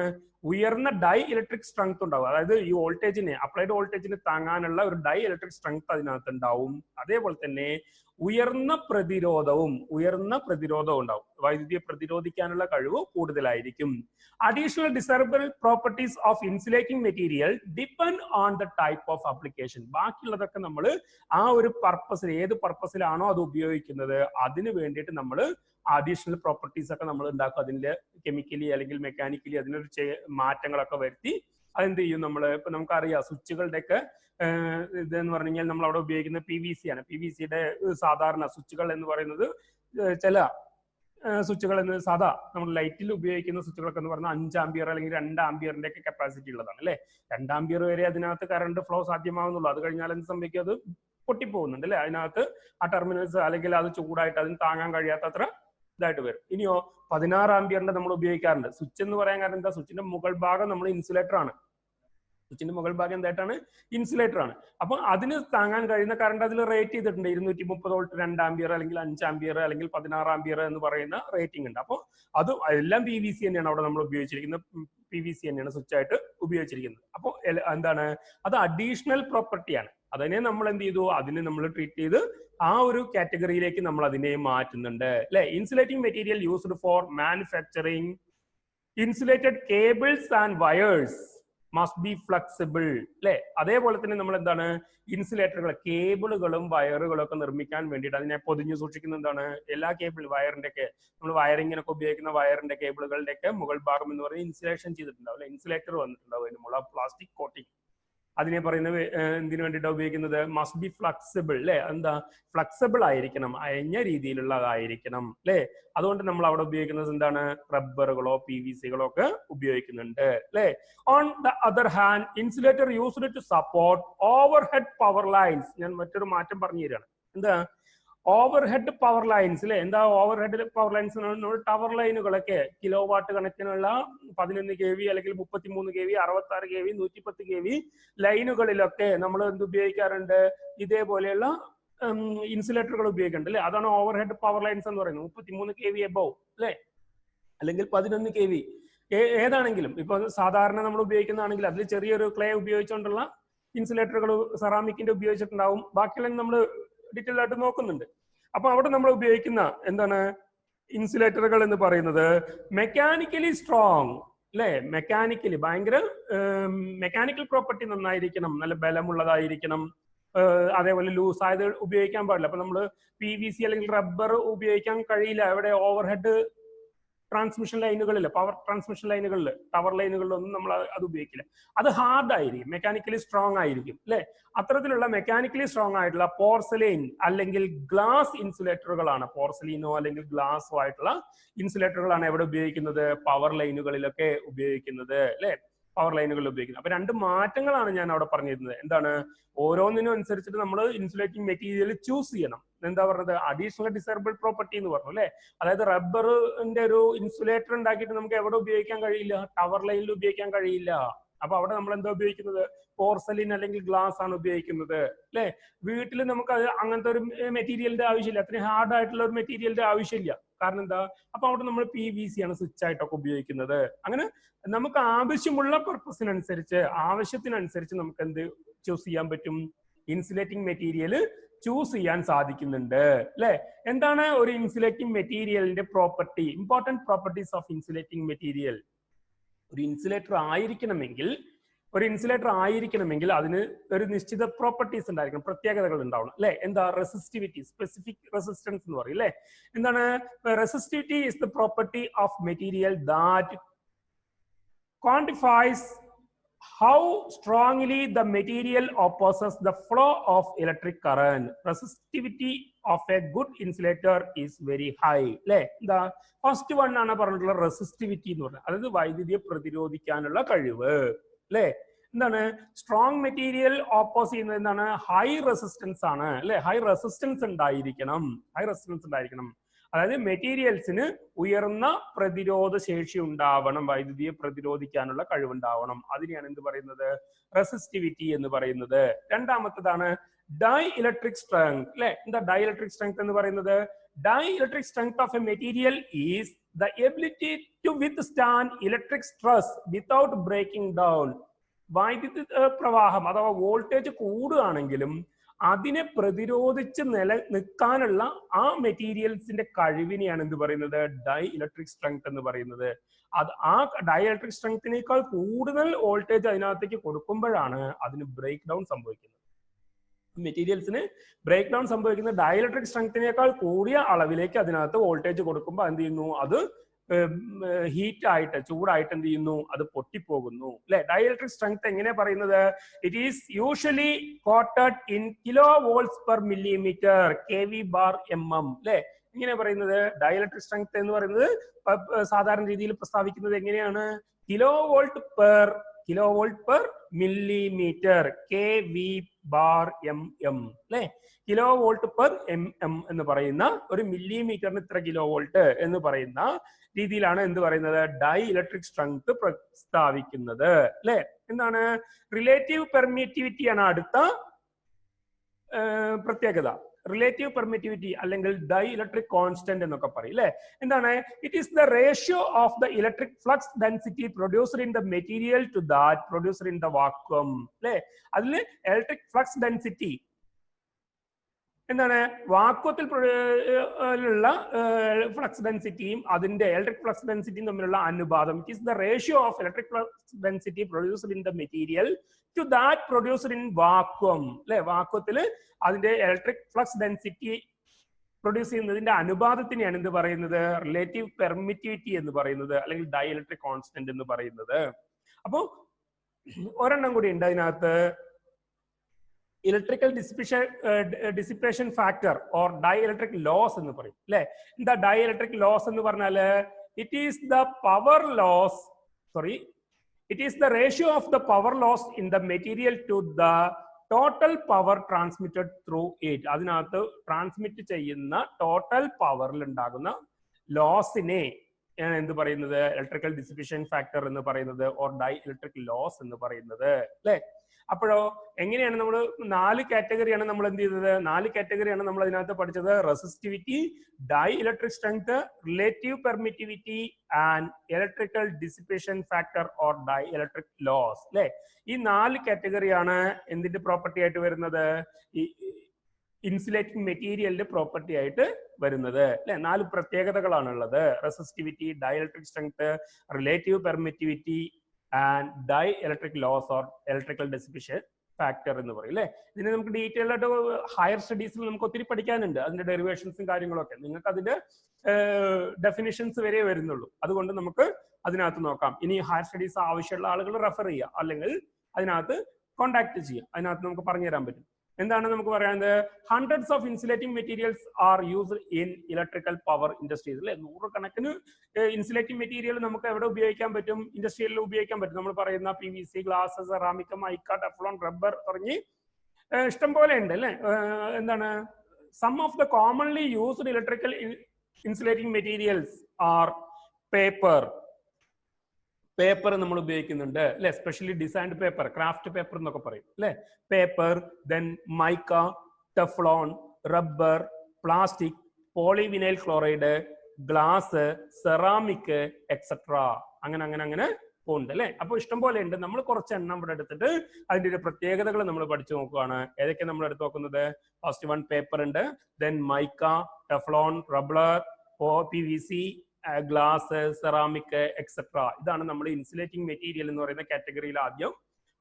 ഉയർന്ന ഡൈ ഇലക്ട്രിക് സ്ട്രെങ്ത് ഉണ്ടാവും. അതായത് ഈ വോൾട്ടേജിനെ, അപ്ലൈഡ് വോൾട്ടേജിന് താങ്ങാനുള്ള ഒരു ഡൈ ഇലക്ട്രിക് സ്ട്രെങ്ത് അതിനകത്ത് ഉണ്ടാവും. അതേപോലെ തന്നെ ഉയർന്ന പ്രതിരോധവും ഉണ്ടാവും. വൈദ്യുതിയെ പ്രതിരോധിക്കാനുള്ള കഴിവ് കൂടുതലായിരിക്കും. Additional desirable properties of insulating material depend on the type of application. ബാക്കിയുള്ളതൊക്കെ നമ്മൾ ആ ഒരു പർപ്പസിൽ, ഏത് പർപ്പസിലാണോ അത് ഉപയോഗിക്കുന്നത് അതിന് വേണ്ടിയിട്ട് നമ്മൾ അഡീഷണൽ പ്രോപ്പർട്ടീസ് ഒക്കെ നമ്മൾ ഉണ്ടാക്കും. അതിന്റെ കെമിക്കലി അല്ലെങ്കിൽ മെക്കാനിക്കലി അതിനൊരു മാറ്റങ്ങളൊക്കെ വരുത്തി അതെന്ത് ചെയ്യും നമ്മൾ. ഇപ്പൊ നമുക്കറിയാം സ്വിച്ചുകളുടെ ഒക്കെ ഇതെന്ന് പറഞ്ഞു കഴിഞ്ഞാൽ നമ്മൾ അവിടെ ഉപയോഗിക്കുന്ന PVC ആണ്. PVC-യുടെ സാധാരണ സ്വിച്ചുകൾ എന്ന് പറയുന്നത് ചില സ്വിച്ചുകൾ എന്ന് സാധാ നമ്മൾ ലൈറ്റിൽ ഉപയോഗിക്കുന്ന സ്വിച്ചുകളൊക്കെ എന്ന് പറഞ്ഞാൽ 5 ആംപിയർ അല്ലെങ്കിൽ 2 ആംപിയറിന്റെ ഒക്കെ കപ്പാസിറ്റി ഉള്ളതാണ് അല്ലെ. 2 ആംപിയർ വരെ അതിനകത്ത് കറണ്ട് ഫ്ലോ സാധ്യമാവുന്നുള്ളൂ. അത് കഴിഞ്ഞാൽ എന്ത് സംഭവിക്കും? അത് പൊട്ടിപ്പോകുന്നുണ്ട് അല്ലെ. അതിനകത്ത് ആ ടെർമിനൽസ് അല്ലെങ്കിൽ അത് ചൂടായിട്ട് അതിന് താങ്ങാൻ കഴിയാത്തത്ര ഇതായിട്ട് വരും. ഇനിയോ 16 ആംപിയറിന്റെ നമ്മൾ ഉപയോഗിക്കാറുണ്ട്. സ്വിച്ച് എന്ന് പറയാൻ കാരണം എന്താ? സ്വിച്ചിന്റെ മുകൾ ഭാഗം നമ്മൾ ഇൻസുലേറ്റർ ആണ്. സ്വിച്ചിന്റെ മുകൾ ഭാഗം എന്തായിട്ടാണ്? ഇൻസുലേറ്റർ ആണ്. അപ്പൊ അതിന് താങ്ങാൻ കഴിയുന്ന കറണ്ട് അതിൽ റേറ്റ് ചെയ്തിട്ടുണ്ട്. 230 വോൾട്ട് 2 ആംപിയർ അല്ലെങ്കിൽ 5 ആംപിയർ അല്ലെങ്കിൽ 16 ആംപിയർ എന്ന് പറയുന്ന റേറ്റിംഗ് ഉണ്ട്. അപ്പോൾ അത് എല്ലാം PVC തന്നെയാണ് അവിടെ നമ്മൾ ഉപയോഗിച്ചിരിക്കുന്നത്. PVC തന്നെയാണ് സ്വിച്ച് ആയിട്ട് ഉപയോഗിച്ചിരിക്കുന്നത്. അപ്പോൾ എന്താണ്? അത് അഡീഷണൽ പ്രോപ്പർട്ടിയാണ്. അതിനെ നമ്മൾ എന്ത് ചെയ്തു? അതിനെ നമ്മൾ ട്രീറ്റ് ചെയ്ത് ആ ഒരു കാറ്റഗറിയിലേക്ക് നമ്മൾ അതിനെ മാറ്റുന്നുണ്ട് അല്ലെ. Insulating material used for manufacturing insulated cables and wires must be flexible അല്ലെ. അതേപോലെ തന്നെ നമ്മൾ എന്താണ്? ഇൻസുലേറ്ററുകൾ, കേബിളുകളും വയറുകളും ഒക്കെ നിർമ്മിക്കാൻ വേണ്ടിയിട്ട് അതിനെ പൊതിഞ്ഞു സൂക്ഷിക്കുന്ന എന്താണ്? എല്ലാ കേബിൾ വയറിന്റെ ഒക്കെ നമ്മൾ വയറിങ്ങിനൊക്കെ ഉപയോഗിക്കുന്ന വയറിന്റെ കേബിളുകളുടെ ഒക്കെ മുകൾ ഭാഗം എന്ന് പറയുന്നത് ഇൻസുലേഷൻ ചെയ്തിട്ടുണ്ടാവും അല്ലെ. ഇൻസുലേറ്റർ വന്നിട്ടുണ്ടാവും അതിന് മുകളിൽ പ്ലാസ്റ്റിക് കോട്ടിങ്. അതിനെ പറയുന്നത് എന്തിനു വേണ്ടിയിട്ടാണ് ഉപയോഗിക്കുന്നത്? മസ്റ്റ് ബി ഫ്ലെക്സിബിൾ അല്ലെ. എന്താ? ഫ്ലെക്സിബിൾ ആയിരിക്കണം, അയഞ്ഞ രീതിയിലുള്ളതായിരിക്കണം അല്ലെ. അതുകൊണ്ട് നമ്മൾ അവിടെ ഉപയോഗിക്കുന്നത് എന്താണ്? റബ്ബറുകളോ PVC-കളോ ഒക്കെ ഉപയോഗിക്കുന്നുണ്ട് അല്ലെ. On the other hand insulator used to support overhead power lines. ഞാൻ മറ്റൊരു മാറ്റം പറഞ്ഞു തരാണ്. എന്താ? ഓവർഹെഡ് പവർ ലൈൻസ് അല്ലെ. എന്താ ഓവർഹെഡ് പവർ ലൈൻസ്? ടവർ ലൈനുകളൊക്കെ കിലോ വാട്ട് കണക്കിനുള്ള 11 kV അല്ലെങ്കിൽ 33 kV 66 kV 110 kV ലൈനുകളിലൊക്കെ നമ്മൾ എന്ത് ഉപയോഗിക്കാറുണ്ട്? ഇതേപോലെയുള്ള ഇൻസുലേറ്ററുകൾ ഉപയോഗിക്കുന്നുണ്ട് അല്ലെ. അതാണ് ഓവർഹെഡ് പവർ ലൈൻസ് എന്ന് പറയുന്നത്. 33 kV എബവ് അല്ലെ, അല്ലെങ്കിൽ 11 kV ഏതാണെങ്കിലും. ഇപ്പൊ സാധാരണ നമ്മൾ ഉപയോഗിക്കുന്നതാണെങ്കിൽ അതിൽ ചെറിയൊരു ക്ലേ ഉപയോഗിച്ചുകൊണ്ടുള്ള ഇൻസുലേറ്ററുകൾ സെറാമിക്കിന്റെ ഉപയോഗിച്ചിട്ടുണ്ടാവും. ബാക്കിയെല്ലാം നമ്മൾ ഡീറ്റെയിൽ ആയിട്ട് നോക്കുന്നുണ്ട്. അപ്പൊ അവിടെ നമ്മൾ ഉപയോഗിക്കുന്ന എന്താണ്? ഇൻസുലേറ്ററുകൾ എന്ന് പറയുന്നത് മെക്കാനിക്കലി സ്ട്രോങ് അല്ലെ. മെക്കാനിക്കലി ഭയങ്കര മെക്കാനിക്കൽ പ്രോപ്പർട്ടി നന്നായിരിക്കണം, നല്ല ബലമുള്ളതായിരിക്കണം. അതേപോലെ ലൂസ് ആയത് ഉപയോഗിക്കാൻ പാടില്ല. അപ്പൊ നമ്മൾ PVC അല്ലെങ്കിൽ റബ്ബർ ഉപയോഗിക്കാൻ കഴിയില്ല. ഇവിടെ ഓവർഹെഡ് ട്രാൻസ്മിഷൻ ലൈനുകളിൽ, പവർ ട്രാൻസ്മിഷൻ ലൈനുകളിൽ, ടവർ ലൈനുകളിലൊന്നും നമ്മൾ അത് ഉപയോഗിക്കില്ല. അത് ഹാർഡ് ആയിരിക്കും, മെക്കാനിക്കലി സ്ട്രോങ് ആയിരിക്കും അല്ലെ. അത്തരത്തിലുള്ള മെക്കാനിക്കലി സ്ട്രോങ് ആയിട്ടുള്ള പോർസലൈൻ അല്ലെങ്കിൽ ഗ്ലാസ് ഇൻസുലേറ്ററുകളാണ്, പോർസലീനോ അല്ലെങ്കിൽ ഗ്ലാസോ ആയിട്ടുള്ള ഇൻസുലേറ്ററുകളാണ് എവിടെ ഉപയോഗിക്കുന്നത്? പവർ ലൈനുകളിലൊക്കെ ഉപയോഗിക്കുന്നത് അല്ലെ. പവർ ലൈനുകളിൽ ഉപയോഗിക്കുന്നത്. അപ്പൊ 2 മാറ്റങ്ങളാണ് ഞാൻ അവിടെ പറഞ്ഞിരുന്നത്. എന്താണ്? ഓരോന്നിനും അനുസരിച്ചിട്ട് നമ്മൾ ഇൻസുലേറ്റിംഗ് മെറ്റീരിയൽ ചൂസ് ചെയ്യണം. എന്താ പറഞ്ഞത്? അഡീഷണൽ ഡിസൈറബിൾ പ്രോപ്പർട്ടി എന്ന് പറഞ്ഞു അല്ലെ. അതായത് റബ്ബറിന്റെ ഒരു ഇൻസുലേറ്റർ ഉണ്ടാക്കിയിട്ട് നമുക്ക് എവിടെ ഉപയോഗിക്കാൻ കഴിയില്ല? ടവർ ലൈനിൽ ഉപയോഗിക്കാൻ കഴിയില്ല. അപ്പൊ അവിടെ നമ്മൾ എന്താ ഉപയോഗിക്കുന്നത്? പോർസലിൻ അല്ലെങ്കിൽ ഗ്ലാസ് ആണ് ഉപയോഗിക്കുന്നത് അല്ലെ. വീട്ടിൽ നമുക്ക് അത് അങ്ങനത്തെ ഒരു മെറ്റീരിയലിന്റെ ആവശ്യമില്ല, അത്രയും ഹാർഡ് ആയിട്ടുള്ള ഒരു മെറ്റീരിയലിന്റെ ആവശ്യമില്ല. കാരണം എന്താ? അപ്പൊ അവിടെ നമ്മൾ PVC ആണ് സ്വിച്ച് ആയിട്ടൊക്കെ ഉപയോഗിക്കുന്നത്. അങ്ങനെ നമുക്ക് ആവശ്യമുള്ള പർപ്പസിനനുസരിച്ച്, ആവശ്യത്തിനനുസരിച്ച് നമുക്ക് എന്ത് ചൂസ് ചെയ്യാൻ പറ്റും? ഇൻസുലേറ്റിംഗ് മെറ്റീരിയൽ ചൂസ് ചെയ്യാൻ സാധിക്കുന്നുണ്ട് അല്ലെ. എന്താണ് ഒരു ഇൻസുലേറ്റിംഗ് മെറ്റീരിയലിന്റെ property? Important properties of insulating material. ഒരു ഇൻസുലേറ്റർ ആയിരിക്കണമെങ്കിൽ അതിന് ഒരു നിശ്ചിത പ്രോപ്പർട്ടീസ് ഉണ്ടായിരിക്കണം, പ്രത്യേകതകൾ ഉണ്ടാവണം അല്ലെ. എന്താ? റെസിസ്റ്റിവിറ്റി, സ്പെസിഫിക് റെസിസ്റ്റൻസ് എന്ന് പറയും അല്ലെ. എന്താണ്? Resistivity is the property of material that quantifies how strongly the material opposes the flow of electric current. Resistivity of a good insulator is very high. The first one ആണ് പറഞ്ഞിട്ടുള്ള resistivity എന്ന് പറഞ്ഞാൽ, അതായത് വൈദ്യുതിയെ പ്രതിരോധിക്കാനുള്ള കഴിവ് അല്ലെ. എന്താണ്? സ്ട്രോങ് മെറ്റീരിയൽ ഓപ്പോസ് ചെയ്യുന്നത് എന്താണ്? ഹൈ റെസിസ്റ്റൻസ് ആണ് അല്ലെ. ഹൈ റെസിസ്റ്റൻസ് ഉണ്ടായിരിക്കണം. അതായത് മെറ്റീരിയൽസിന് ഉയർന്ന പ്രതിരോധ ശേഷി ഉണ്ടാവണം, വൈദ്യുതിയെ പ്രതിരോധിക്കാനുള്ള കഴിവുണ്ടാവണം. അതിനെയാണ് എന്ത് പറയുന്നത്? റെസിസ്റ്റിവിറ്റി എന്ന് പറയുന്നത്. രണ്ടാമത്തേതാണ് ഡൈ ഇലക്ട്രിക് സ്ട്രെങ്ത് അല്ലെ. എന്താ ഡൈ ഇലക്ട്രിക് സ്ട്രെങ്ത് എന്ന് പറയുന്നത്? Dielectric strength of a material is the ability to withstand electric stress without breaking down. വൈദ്യുതി പ്രവാഹം അഥവാ വോൾട്ടേജ് കൂടുകയാണെങ്കിലും അതിനെ പ്രതിരോധിച്ച് നിൽക്കാനുള്ള ആ മെറ്റീരിയൽസിന്റെ കഴിവിനെയാണ് എന്ത് പറയുന്നത്? ഡൈ ഇലക്ട്രിക് സ്ട്രെങ്ത് എന്ന് പറയുന്നത്. അത് ആ ഡൈ ഇലക്ട്രിക് സ്ട്രെങ്ത്തിനേക്കാൾ കൂടുതൽ വോൾട്ടേജ് അതിനകത്തേക്ക് കൊടുക്കുമ്പോഴാണ് അതിന് ബ്രേക്ക് ഡൗൺ സംഭവിക്കുന്നത്. മെറ്റീരിയൽസിന് ബ്രേക്ക് ഡൗൺ സംഭവിക്കുന്ന ഡൈഇലക്ട്രിക് സ്ട്രെങ്ത്തിനേക്കാൾ കൂടിയ അളവിലേക്ക് അതിനകത്ത് വോൾട്ടേജ് കൊടുക്കുമ്പോൾ എന്ത് ചെയ്യുന്നു? അത് ഹീറ്റ് ആയിട്ട്, ചൂടായിട്ട് എന്ത് ചെയ്യുന്നു? അത് പൊട്ടിപ്പോകുന്നു അല്ലെ. ഡൈഇലക്ട്രിക് സ്ട്രെങ്ത് എങ്ങനെ പറയുന്നത്? It is usually coated in kilovolts per millimetre kV/mm അല്ലെ. എങ്ങനെ പറയുന്നത്? ഡൈഇലക്ട്രിക് സ്ട്രെങ്ത് എന്ന് പറയുന്നത് സാധാരണ രീതിയിൽ പ്രസ്താവിക്കുന്നത് എങ്ങനെയാണ്? Kilo volt per millimetre kV/mm അല്ലെ. കിലോ വോൾട്ട് പെർ mm എന്ന് പറയുന്ന ഒരു മില്ലിമീറ്ററിന് ഇത്ര കിലോ വോൾട്ട് എന്ന് പറയുന്ന രീതിയിലാണ് എന്ത് പറയുന്നത്? ഡൈ ഇലക്ട്രിക് സ്ട്രെങ്ത് പ്രസ്താവിക്കുന്നത് അല്ലെ. എന്താണ്? റിലേറ്റീവ് പെർമിറ്റിവിറ്റി ആണ് അടുത്ത പ്രത്യേകത. റിലേറ്റീവ് പെർമിറ്റിവിറ്റി അല്ലെങ്കിൽ ഡൈ ഇലക്ട്രിക് കോൺസ്റ്റന്റ് എന്നൊക്കെ പറയും അല്ലെ. എന്താണ്? It is the ratio of the electric flux density produced in the material to that produced in the vacuum അല്ലെ. അതിൽ ഇലക്ട്രിക് ഫ്ലക്സ് ഡെൻസിറ്റി എന്താണ്? വാക്വത്തിൽ ഉള്ള ഫ്ലക്സ് ഡെൻസിറ്റിയും അതിന്റെ ഇലക്ട്രിക് ഫ്ലക്സ് ഡെൻസിറ്റിയും തമ്മിലുള്ള അനുപാതം. It is the ratio of electric flux density produced in the material to that produced in vacuum അല്ലെ. വാക്വത്തിൽ അതിന്റെ ഇലക്ട്രിക് ഫ്ലക്സ് ഡെൻസിറ്റി പ്രൊഡ്യൂസ് ചെയ്യുന്നതിന്റെ അനുപാതത്തിനെയാണ് എന്ത് പറയുന്നത്? റിലേറ്റീവ് പെർമിറ്റിവിറ്റി എന്ന് പറയുന്നത്, അല്ലെങ്കിൽ ഡൈ ഇലക്ട്രിക് കോൺസ്റ്റന്റ് എന്ന് പറയുന്നത്. അപ്പോ ഒരെണ്ണം കൂടി ഉണ്ട് അതിനകത്ത്, electrical dissipation factor or dielectric loss എന്ന് പറയും അല്ലെ. എന്താ ഡൈ ഇലക്ട്രിക് ലോസ് എന്ന് പറഞ്ഞാല്? It is the power loss, it is the ratio of the power loss in the material to the total power transmitted through it. അതിനകത്ത് transmit ചെയ്യുന്ന total പവറിൽ ഉണ്ടാകുന്ന ലോസിനെ എന്ത് പറയുന്നത്? ഇലക്ട്രിക്കൽ ഡിസിപ്പേഷൻ ഫാക്ടർ എന്ന് പറയുന്നത്, ഓർ ഡൈ ഇലക്ട്രിക് ലോസ് എന്ന് പറയുന്നത് അല്ലെ. അപ്പോഴോ എങ്ങനെയാണ് നമ്മൾ 4 കാറ്റഗറിയാണ് നമ്മൾ എന്ത് ചെയ്തത്? 4 കാറ്റഗറിയാണ് നമ്മൾ അതിനകത്ത് പഠിച്ചത്. Resistivity, dielectric strength, relative permittivity and electrical dissipation factor or dielectric loss അല്ലെ. ഈ 4 കാറ്റഗറിയാണ് എന്തിന്റെ പ്രോപ്പർട്ടി ആയിട്ട് വരുന്നത്? ഈ ഇൻസുലേറ്റിംഗ് മെറ്റീരിയലിന്റെ പ്രോപ്പർട്ടി ആയിട്ട് വരുന്നത് അല്ലെ. 4 പ്രത്യേകതകളാണ് ഉള്ളത്. Resistivity, dielectric strength, relative permittivity and dielectric loss or electrical dissipation factor എന്ന് പറയും അല്ലെ. ഇതിന് നമുക്ക് ഡീറ്റെയിൽ ആയിട്ട് ഹയർ സ്റ്റഡീസിൽ നമുക്ക് ഒത്തിരി പഠിക്കാനുണ്ട്. അതിന്റെ ഡെറിവേഷൻസും കാര്യങ്ങളൊക്കെ നിങ്ങൾക്ക് അതിന്റെ ഡെഫിനിഷൻസ് വരെ വരുന്നുള്ളൂ. അതുകൊണ്ട് നമുക്ക് അതിനകത്ത് നോക്കാം. ഇനി ഹയർ സ്റ്റഡീസ് ആവശ്യമുള്ള ആളുകൾ റെഫർ ചെയ്യുക, അല്ലെങ്കിൽ അതിനകത്ത് കോൺടാക്ട് ചെയ്യുക. അതിനകത്ത് നമുക്ക് പറഞ്ഞു തരാൻ പറ്റും. എന്താണ് നമുക്ക് പറയുന്നത്? Hundreds of insulating materials are used in electrical power industries അല്ലെ. 100 ഇൻസുലേറ്റിംഗ് മെറ്റീരിയൽ നമുക്ക് എവിടെ ഉപയോഗിക്കാൻ പറ്റും? ഇൻഡസ്ട്രിയലിൽ ഉപയോഗിക്കാൻ പറ്റും. നമ്മൾ പറയുന്ന PVC, glass, ceramic, mica, Teflon, rubber തുടങ്ങി ഇഷ്ടം പോലെ ഉണ്ട് അല്ലെ. എന്താണ്? Some of the commonly used electrical insulating materials are paper നമ്മൾ ഉപയോഗിക്കുന്നുണ്ട് അല്ലെ. Specially designed paper, kraft paper എന്നൊക്കെ പറയും അല്ലെ. Paper, then mica, Teflon, rubber, plastic, polyvinyl chloride, glass, ceramic etcetera. അങ്ങനെ പോകുന്നുണ്ട് അല്ലെ. അപ്പൊ ഇഷ്ടം പോലെ ഉണ്ട്. നമ്മൾ കുറച്ച് എണ്ണം ഇവിടെ എടുത്തിട്ട് അതിന്റെ ഒരു പ്രത്യേകതകൾ നമ്മൾ പഠിച്ചു നോക്കുകയാണ്. ഏതൊക്കെ നമ്മൾ എടുത്ത് നോക്കുന്നത്? ഫസ്റ്റ് വൺ പേപ്പർ ഉണ്ട്, then mica, Teflon, rubber, PVC, glass, ceramic etcetera. ഇതാണ് നമ്മൾ ഇൻസുലേറ്റിംഗ് മെറ്റീരിയൽ എന്ന് പറയുന്ന കാറ്റഗറിയിൽ ആദ്യം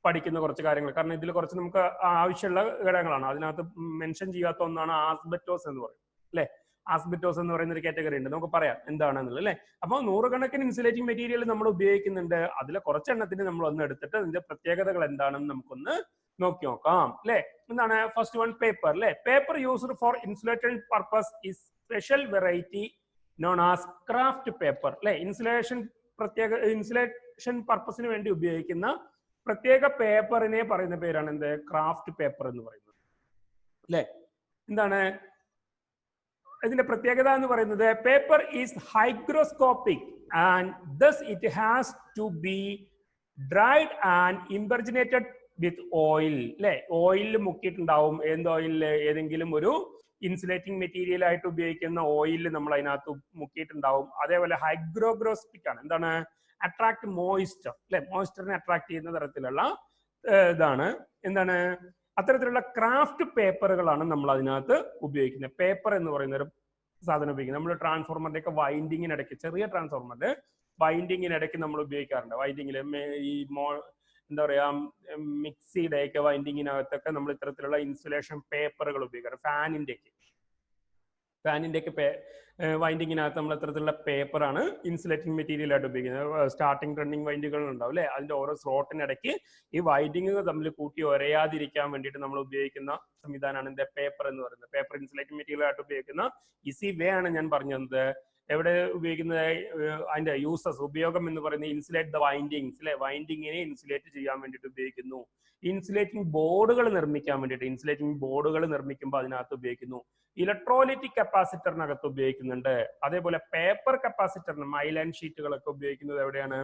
പഠിക്കുന്ന കുറച്ച് കാര്യങ്ങൾ. കാരണം ഇതിൽ കുറച്ച് നമുക്ക് ആവശ്യമുള്ള ഘടകങ്ങളാണ്. അതിനകത്ത് മെൻഷൻ ചെയ്യാത്ത ഒന്നാണ് ആസ്ബറ്റോസ് എന്ന് പറയും അല്ലെ. ആസ്ബറ്റോസ് എന്ന് പറയുന്ന ഒരു കാറ്റഗറി ഉണ്ട്, നമുക്ക് പറയാം എന്താണെന്നുള്ളത് അല്ലെ. അപ്പോൾ 100 കണക്കിന് ഇൻസുലേറ്റിംഗ് മെറ്റീരിയൽ നമ്മൾ ഉപയോഗിക്കുന്നുണ്ട്. അതിലെ കുറച്ചെണ്ണത്തിന് നമ്മൾ ഒന്ന് എടുത്തിട്ട് അതിന്റെ പ്രത്യേകതകൾ എന്താണെന്ന് നമുക്കൊന്ന് നോക്കി നോക്കാം അല്ലെ. എന്താണ്? ഫസ്റ്റ് വൺ പേപ്പർ അല്ലെ. Paper used for insulation purpose is special variety known as craft paper അല്ലെ. ഇൻസുലേഷൻ പർപ്പസിന് വേണ്ടി ഉപയോഗിക്കുന്ന പ്രത്യേക പേപ്പറിനെ പറയുന്ന പേരാണ് എന്ത്? ക്രാഫ്റ്റ് പേപ്പർ എന്ന് പറയുന്നത് അല്ലെ. എന്താണ്? ഇതിന്റെ പ്രത്യേകത എന്ന് പറയുന്നത് paper is hygroscopic and thus it has to be dried and impregnated with oil അല്ലെ. ഓയിലിൽ മുക്കിയിട്ടുണ്ടാവും. എന്ത് ഓയിലില്? ഏതെങ്കിലും ഒരു ഇൻസുലേറ്റിംഗ് മെറ്റീരിയൽ ആയിട്ട് ഉപയോഗിക്കുന്ന ഓയിലിൽ നമ്മൾ അതിനകത്ത് മുക്കിയിട്ടുണ്ടാവും. അതേപോലെ ഹൈഗ്രോഗ്രോസ്പിക് ആണ്. എന്താണ്? അട്രാക്ട് മോയിസ്ചർ അല്ലെ. മോയിസ്ചറിനെ അട്രാക്ട് ചെയ്യുന്ന തരത്തിലുള്ള ഇതാണ്. എന്താണ്? അത്തരത്തിലുള്ള ക്രാഫ്റ്റ് പേപ്പറുകളാണ് നമ്മൾ അതിനകത്ത് ഉപയോഗിക്കുന്നത്. പേപ്പർ എന്ന് പറയുന്ന ഒരു സാധനം ഉപയോഗിക്കുന്നത് നമ്മൾ ട്രാൻസ്ഫോർമറിന്റെ ഒക്കെ വൈൻഡിങ്ങിനിടയ്ക്ക്, ചെറിയ ട്രാൻസ്ഫോർമറിന്റെ വൈൻഡിങ്ങിനിടയ്ക്ക് നമ്മൾ ഉപയോഗിക്കാറുണ്ട്. വൈൻഡിങ്ങിൽ ഈ എന്താ പറയാ മിക്സിയുടെ ഒക്കെ വൈൻഡിങ്ങിനകത്തൊക്കെ നമ്മൾ ഇത്തരത്തിലുള്ള ഇൻസുലേഷൻ പേപ്പറുകൾ ഉപയോഗിക്കാറ്. ഫാനിന്റെ ഒക്കെ വൈൻഡിങ്ങിനകത്ത് നമ്മൾ ഇത്തരത്തിലുള്ള പേപ്പറാണ് ഇൻസുലേറ്റിംഗ് മെറ്റീരിയൽ ആയിട്ട് ഉപയോഗിക്കുന്നത്. സ്റ്റാർട്ടിംഗ് റണ്ണിങ് വൈൻഡുകൾ ഉണ്ടാവും അല്ലെ. അതിന്റെ ഓരോ സ്ലോട്ടിനിടയ്ക്ക് ഈ വൈൻഡിങ്ങുകൾ തമ്മിൽ കൂട്ടി ഒരയാതിരിക്കാൻ വേണ്ടിയിട്ട് നമ്മൾ ഉപയോഗിക്കുന്ന സംവിധാനമാണ് ഇതിന്റെ പേപ്പർ എന്ന് പറയുന്നത്. പേപ്പർ ഇൻസുലേറ്റിംഗ് മെറ്റീരിയൽ ആയിട്ട് ഉപയോഗിക്കുന്ന ഈസി വേ ആണ് ഞാൻ പറഞ്ഞത്. എവിടെ ഉപയോഗിക്കുന്നത്? അതിന്റെ യൂസസ്, ഉപയോഗം എന്ന് പറയുന്നത് ഇൻസുലേറ്റ് ദ വൈൻഡിങ്സ് അല്ലെ. വൈൻഡിങ്ങിനെ ഇൻസുലേറ്റ് ചെയ്യാൻ വേണ്ടിയിട്ട് ഉപയോഗിക്കുന്നു. ഇൻസുലേറ്റിംഗ് ബോർഡുകൾ നിർമ്മിക്കാൻ വേണ്ടിയിട്ട്, ഇൻസുലേറ്റിംഗ് ബോർഡുകൾ നിർമ്മിക്കുമ്പോൾ അതിനകത്ത് ഉപയോഗിക്കുന്നു. ഇലക്ട്രോലൈറ്റിക് കപ്പാസിറ്ററിനകത്ത് ഉപയോഗിക്കുന്നുണ്ട്. അതേപോലെ പേപ്പർ കപ്പാസിറ്ററിന് മൈലൈൻ ഷീറ്റുകളൊക്കെ ഉപയോഗിക്കുന്നത് എവിടെയാണ്?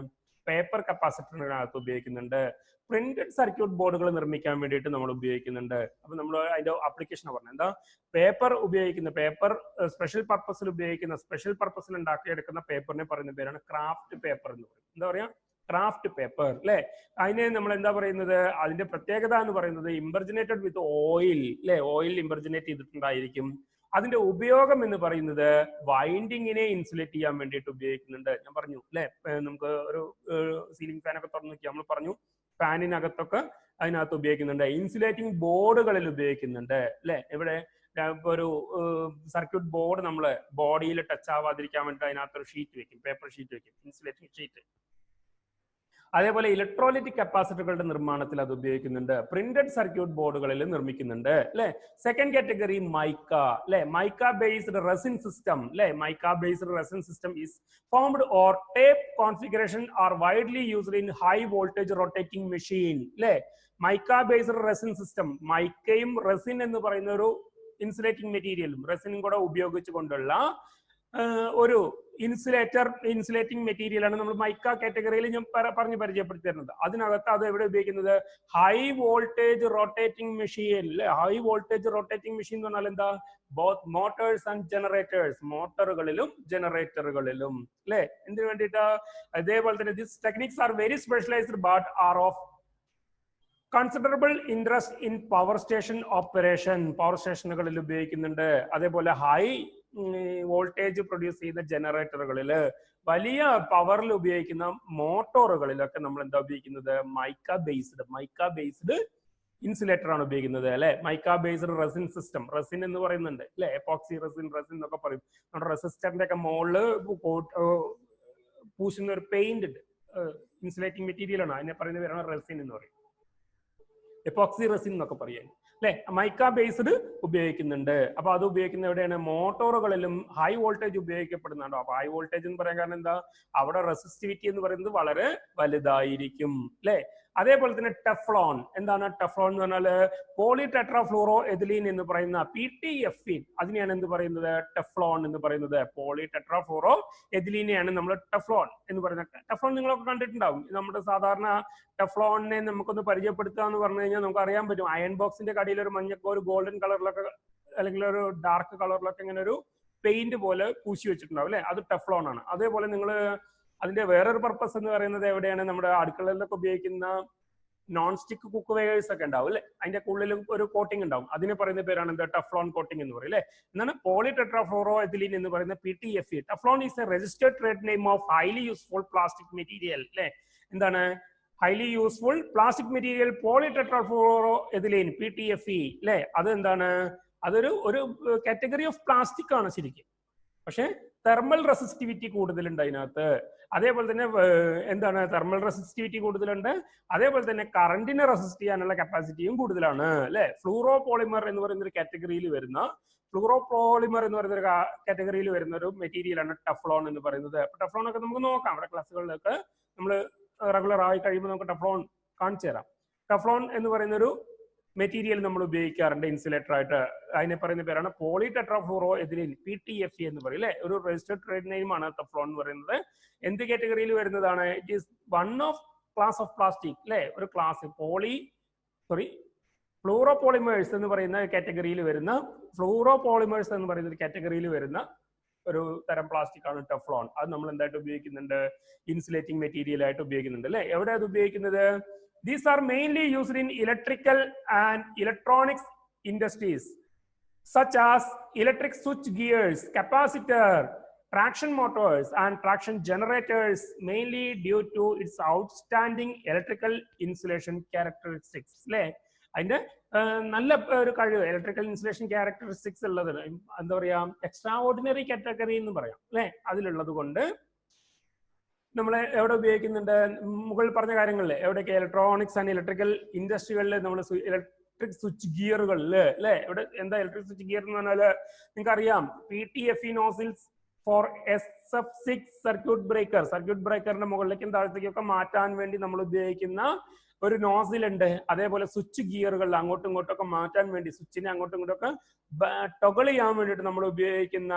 പേപ്പർ കപ്പാസിറ്ററിനകത്ത് ഉപയോഗിക്കുന്നുണ്ട്. പ്രിന്റഡ് സർക്യൂട്ട് ബോർഡുകൾ നിർമ്മിക്കാൻ വേണ്ടിയിട്ട് നമ്മൾ ഉപയോഗിക്കുന്നുണ്ട്. അപ്പൊ നമ്മൾ അതിന്റെ ആപ്ലിക്കേഷൻ പറഞ്ഞത് എന്താ? പേപ്പർ ഉപയോഗിക്കുന്ന, പേപ്പർ സ്പെഷ്യൽ പർപ്പസിൽ ഉപയോഗിക്കുന്ന, സ്പെഷ്യൽ പർപ്പസിൽ ഉണ്ടാക്കിയെടുക്കുന്ന പേപ്പറിനെ പറയുന്ന പേരാണ് ക്രാഫ്റ്റ് പേപ്പർ എന്ന് പറയും. എന്താ പറയാ? ക്രാഫ്റ്റ് പേപ്പർ അല്ലെ. അതിനെ നമ്മൾ എന്താ പറയുന്നത്? അതിന്റെ പ്രത്യേകത എന്ന് പറയുന്നത് ഇംപെർജിനേറ്റഡ് വിത്ത് ഓയിൽ അല്ലെ. ഓയിൽ ഇംപെർജിനേറ്റ് ചെയ്തിട്ടുണ്ടായിരിക്കും. അതിന്റെ ഉപയോഗം എന്ന് പറയുന്നത് വൈൻഡിങ്ങിനെ ഇൻസുലേറ്റ് ചെയ്യാൻ വേണ്ടിയിട്ട് ഉപയോഗിക്കുന്നുണ്ട്. ഞാൻ പറഞ്ഞു അല്ലെ. നമുക്ക് ഒരു സീലിംഗ് ഫാനൊക്കെ തുറന്നു നോക്കി നമ്മൾ പറഞ്ഞു ഫാനിനകത്തൊക്കെ അതിനകത്ത് ഉപയോഗിക്കുന്നുണ്ട്. ഇൻസുലേറ്റിംഗ് ബോർഡുകളിൽ ഉപയോഗിക്കുന്നുണ്ട് അല്ലെ. ഇവിടെ ഒരു സർക്യൂട്ട് ബോർഡ് നമ്മൾ ബോഡിയിൽ ടച്ച് ആവാതിരിക്കാൻ വേണ്ടി അതിനകത്തൊരു ഷീറ്റ് വെക്കും, പേപ്പർ ഷീറ്റ് വെക്കും, ഇൻസുലേറ്റിംഗ് ഷീറ്റ്. അതേപോലെ ഇലക്ട്രോലൈറ്റിക് കപ്പാസിറ്ററുകളുടെ നിർമ്മാണത്തിൽ അത് ഉപയോഗിക്കുന്നുണ്ട്. പ്രിന്റഡ് സർക്യൂട്ട് ബോർഡുകളിൽ നിർമ്മിക്കുന്നുണ്ട് അല്ലെ. സെക്കൻഡ് കാറ്റഗറി മൈക്ക അല്ലെ. മൈക്ക ബേസ്ഡ് റെസിൻ സിസ്റ്റം അല്ലെ. Mica based resin system is formed or tape configuration are widely used in high voltage rotating machine അല്ലെ. മൈക്ക ബേസ്ഡ് റെസിൻ സിസ്റ്റം, മൈക്കയും റെസിൻ എന്ന് പറയുന്ന ഒരു ഇൻസുലേറ്റിംഗ് മെറ്റീരിയലും റെസിനും കൂടെ ഉപയോഗിച്ചുകൊണ്ടുള്ള ഒരു ഇൻസുലേറ്റിംഗ് മെറ്റീരിയൽ ആണ് നമ്മൾ മൈക്ക കാറ്റഗറിയിൽ ഞാൻ പറഞ്ഞ് പരിചയപ്പെടുത്തി തരുന്നത്. അതിനകത്ത് അത് എവിടെ ഉപയോഗിക്കുന്നത്? ഹൈ വോൾട്ടേജ് റൊട്ടേറ്റിംഗ് മെഷീൻ അല്ലെ. ഹൈ വോൾട്ടേജ് റൊട്ടേറ്റിംഗ് മെഷീൻ എന്ന് പറഞ്ഞാൽ എന്താ? ബോത്ത് മോട്ടോഴ്സ് ആൻഡ് ജനറേറ്റേഴ്സ്, മോട്ടോറുകളിലും ജനറേറ്ററുകളിലും അല്ലെ. എന്തിനു വേണ്ടിയിട്ടാ? അതേപോലെ തന്നെ this techniques are very specialised but are of considerable interest in power station operation. Power സ്റ്റേഷനുകളിൽ ഉപയോഗിക്കുന്നുണ്ട്. അതേപോലെ ഹൈ വോൾട്ടേജ് പ്രൊഡ്യൂസ് ചെയ്യുന്ന ജനറേറ്ററുകളിൽ, വലിയ പവറിൽ ഉപയോഗിക്കുന്ന മോട്ടോറുകളിലൊക്കെ നമ്മൾ എന്താ ഉപയോഗിക്കുന്നത്? മൈക്ക ബേസ്ഡ് ഇൻസുലേറ്റർ ആണ് ഉപയോഗിക്കുന്നത് അല്ലെ. Mica based resin system, resin എന്ന് പറയുന്നുണ്ട് അല്ലെ. എപ്പോക്സി റെസിൻ എന്നൊക്കെ പറയും. നമ്മുടെ റെസിസ്റ്ററിന്റെ ഒക്കെ മുകളില് പൂശുന്ന ഒരു പെയിന്റ് ഇൻസുലേറ്റിംഗ് മെറ്റീരിയൽ ആണ്. അതിനെ പറയുന്ന പേരാണ് റെസിൻ എന്ന് പറയും. എപ്പോക്സി റെസിൻ എന്നൊക്കെ പറയാൻ അല്ലെ. മൈക്ക ബേസ്ഡ് ഉപയോഗിക്കുന്നുണ്ട്. അപ്പൊ അത് ഉപയോഗിക്കുന്ന എവിടെയാണ്? മോട്ടോറുകളിലും ഹൈ വോൾട്ടേജ് ഉപയോഗിക്കപ്പെടുന്നുണ്ടോ. അപ്പൊ ഹൈ വോൾട്ടേജ് എന്ന് പറയാൻ കാരണം എന്താ? അവിടെ റെസിസ്റ്റിവിറ്റി എന്ന് പറയുന്നത് വളരെ വലുതായിരിക്കും അല്ലെ. അതേപോലെ തന്നെ ടെഫ്ലോൺ. എന്താണ് ടെഫ്ലോൺ എന്ന് പറഞ്ഞാൽ? പോളി ടെട്രാഫ്ലൂറോ എഥിലീൻ എന്ന് പറയുന്ന PTFE, അതിനെയാണ് എന്ത് പറയുന്നത്? ടെഫ്ലോൺ എന്ന് പറയുന്നത്. പോളി ടെട്രാഫ്ലൂറോ എഥിലീനെയാണ് നമ്മൾ ടെഫ്ലോൺ എന്ന് പറയുന്നത്. ടെഫ്ലോൺ നിങ്ങളൊക്കെ കണ്ടിട്ടുണ്ടാവും. നമ്മുടെ സാധാരണ ടെഫ്ലോണിനെ നമുക്കൊന്ന് പരിചയപ്പെടുത്തുക എന്ന് പറഞ്ഞു കഴിഞ്ഞാൽ നമുക്ക് അറിയാൻ പറ്റും. അയൺ ബോക്സിന്റെ കടിയിൽ ഒരു ഒരു ഗോൾഡൻ കളറിലൊക്കെ അല്ലെങ്കിൽ ഒരു ഡാർക്ക് കളറിലൊക്കെ ഇങ്ങനെ ഒരു പെയിന്റ് പോലെ പൂശി വെച്ചിട്ടുണ്ടാവും അല്ലെ. അത് ടെഫ്ലോൺ ആണ്. അതേപോലെ നിങ്ങൾ അതിന്റെ വേറൊരു പർപ്പസ് എന്ന് പറയുന്നത് എവിടെയാണ്? നമ്മുടെ അടുക്കളയിലൊക്കെ ഉപയോഗിക്കുന്ന നോൺ സ്റ്റിക്ക് കുക്ക് വെയേഴ്സ് ഒക്കെ ഉണ്ടാവും അല്ലെ. അതിന്റെ ഉള്ളിൽ ഒരു കോട്ടിംഗ് ഉണ്ടാവും. അതിനെ പറയുന്ന പേരാണ് എന്താ? ടെഫ്ലോൺ കോട്ടിംഗ് എന്ന് പറയും അല്ലെ. എന്നാണ് പോളി ടെട്രാഫ്ലൂറോ എഥിലീൻ എന്ന് പറയുന്ന PTFE. Teflon is a registered trade name of highly useful plastic material അല്ലെ. എന്താണ്? Highly useful plastic material polytetrafluoroethylene PTFE അല്ലെ. അത് എന്താണ്? അതൊരു കാറ്റഗറി ഓഫ് പ്ലാസ്റ്റിക് ആണ് ശരിക്കും. പക്ഷെ തെർമൽ റെസിസ്റ്റിവിറ്റി കൂടുതലുണ്ട് അതിനകത്ത്. അതേപോലെ തന്നെ എന്താണ്? തെർമൽ റെസിസ്റ്റിവിറ്റി കൂടുതലുണ്ട്. അതേപോലെ തന്നെ കറന്റിനെ റെസിസ്റ്റ് ചെയ്യാനുള്ള കപ്പാസിറ്റിയും കൂടുതലാണ് അല്ലെ. ഫ്ലൂറോ പോളിമർ എന്ന് പറയുന്ന ഒരു കാറ്റഗറിയിൽ വരുന്ന ഒരു മെറ്റീരിയൽ ആണ് ടെഫ്ലോൺ എന്ന് പറയുന്നത്. അപ്പൊ ടെഫ്ലോൺ ഒക്കെ നമുക്ക് നോക്കാം. നമ്മുടെ ക്ലാസ്സുകളിലൊക്കെ നമ്മൾ റെഗുലർ ആയി കഴിയുമ്പോൾ നമുക്ക് ടെഫ്ലോൺ കാണിച്ചു തരാം. ടെഫ്ലോൺ എന്ന് പറയുന്ന ഒരു മെറ്റീരിയൽ നമ്മൾ ഉപയോഗിക്കാറുണ്ട് ഇൻസുലേറ്റർ ആയിട്ട്. അതിനെ പറയുന്ന പേരാണ് പോളി ടെട്രാഫ്ലൂറോ എഥിലീൻ, PTFE എന്ന് പറയും അല്ലെ. ഒരു രജിസ്റ്റർഡ് ട്രേഡ് നെയിം ആണ് ടെഫ്ലോൺ എന്ന് പറയുന്നത്. എന്ത് കാറ്റഗറിയിൽ വരുന്നതാണ്? It is one of class of plastic അല്ലെ. ഒരു ക്ലാസ് ഫ്ലൂറോപോളിമേഴ്സ് എന്ന് പറയുന്ന കാറ്റഗറിയിൽ വരുന്ന ഫ്ലൂറോപോളിമേഴ്സ് എന്ന് പറയുന്ന ഒരു കാറ്റഗറിയിൽ വരുന്ന ഒരു തരം പ്ലാസ്റ്റിക് ആണ് ടെഫ്ലോൺ. അത് നമ്മൾ എന്തായിട്ട് ഉപയോഗിക്കുന്നുണ്ട്? ഇൻസുലേറ്റിംഗ് മെറ്റീരിയൽ ആയിട്ട് ഉപയോഗിക്കുന്നുണ്ട് അല്ലെ. എവിടെ അത് ഉപയോഗിക്കുന്നത്? These are mainly used in electrical and electronics industries such as electric switch gears, capacitor, traction motors and traction generators, mainly due to its outstanding electrical insulation characteristics. അല്ലേ? അതിന്റെ നല്ല ഒരു കഴിവ്, ഇലക്ട്രിക്കൽ ഇൻസുലേഷൻ ക്യാരക്ടറിസ്റ്റിക്സ് ഉള്ളത് എന്താ പറയാ, extra ordinary category എന്ന് പറയാം അല്ലെ. അതിലുള്ളത് കൊണ്ട് നമ്മൾ എവിടെ ഉപയോഗിക്കുന്നുണ്ട്? മുകളിൽ പറഞ്ഞ കാര്യങ്ങളിൽ എവിടെയൊക്കെ? ഇലക്ട്രോണിക്സ് ആൻഡ് ഇലക്ട്രിക്കൽ ഇൻഡസ്ട്രികളിൽ നമ്മൾ ഇലക്ട്രിക് സ്വിച്ച് ഗിയറുകളിൽ അല്ലെ. ഇവിടെ എന്താ ഇലക്ട്രിക് സ്വിച്ച് ഗിയർ എന്ന് പറഞ്ഞാൽ നിങ്ങൾക്ക് അറിയാം, PTFE nozzles for SF6 circuit breaker. Circuit ബ്രേക്കറിന്റെ മുകളിലേക്കും താഴത്തേക്കും ഒക്കെ മാറ്റാൻ വേണ്ടി നമ്മൾ ഉപയോഗിക്കുന്ന ഒരു നോസിൽ ഉണ്ട്. അതേപോലെ സ്വിച്ച് ഗിയറുകളിൽ അങ്ങോട്ടും ഇങ്ങോട്ടും ഒക്കെ മാറ്റാൻ വേണ്ടി, സ്വിച്ചിനെ അങ്ങോട്ടും ഇങ്ങോട്ടും ഒക്കെ ടൊഗിൾ ചെയ്യാൻ വേണ്ടിയിട്ട് നമ്മൾ ഉപയോഗിക്കുന്ന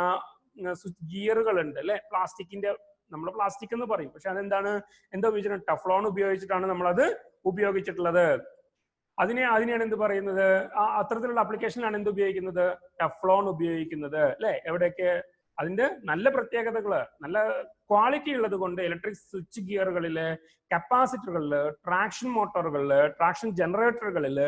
സ്വിച്ച് ഗിയറുകൾ ഉണ്ട് അല്ലെ. പ്ലാസ്റ്റിക്കിന്റെ, നമ്മൾ പ്ലാസ്റ്റിക് എന്ന് പറയും, പക്ഷെ അതെന്താണ്, എന്താ ഉപയോഗിച്ചിട്ടുണ്ട്? ടെഫ്ലോൺ ഉപയോഗിച്ചിട്ടാണ് നമ്മളത് ഉപയോഗിച്ചിട്ടുള്ളത്. അതിനെയാണ് എന്ത് പറയുന്നത്? അത്തരത്തിലുള്ള ആപ്ലിക്കേഷനിലാണ് എന്ത് ഉപയോഗിക്കുന്നത്? ടെഫ്ലോൺ ഉപയോഗിക്കുന്നത് അല്ലെ. എവിടെയൊക്കെ? അതിന്റെ നല്ല പ്രത്യേകതകള്, നല്ല ക്വാളിറ്റി ഉള്ളത് കൊണ്ട് ഇലക്ട്രിക് സ്വിച്ച് ഗിയറുകളില്, കപ്പാസിറ്ററുകളില്, ട്രാക്ഷൻ മോട്ടോറുകളില്, ട്രാക്ഷൻ ജനറേറ്ററുകളില്,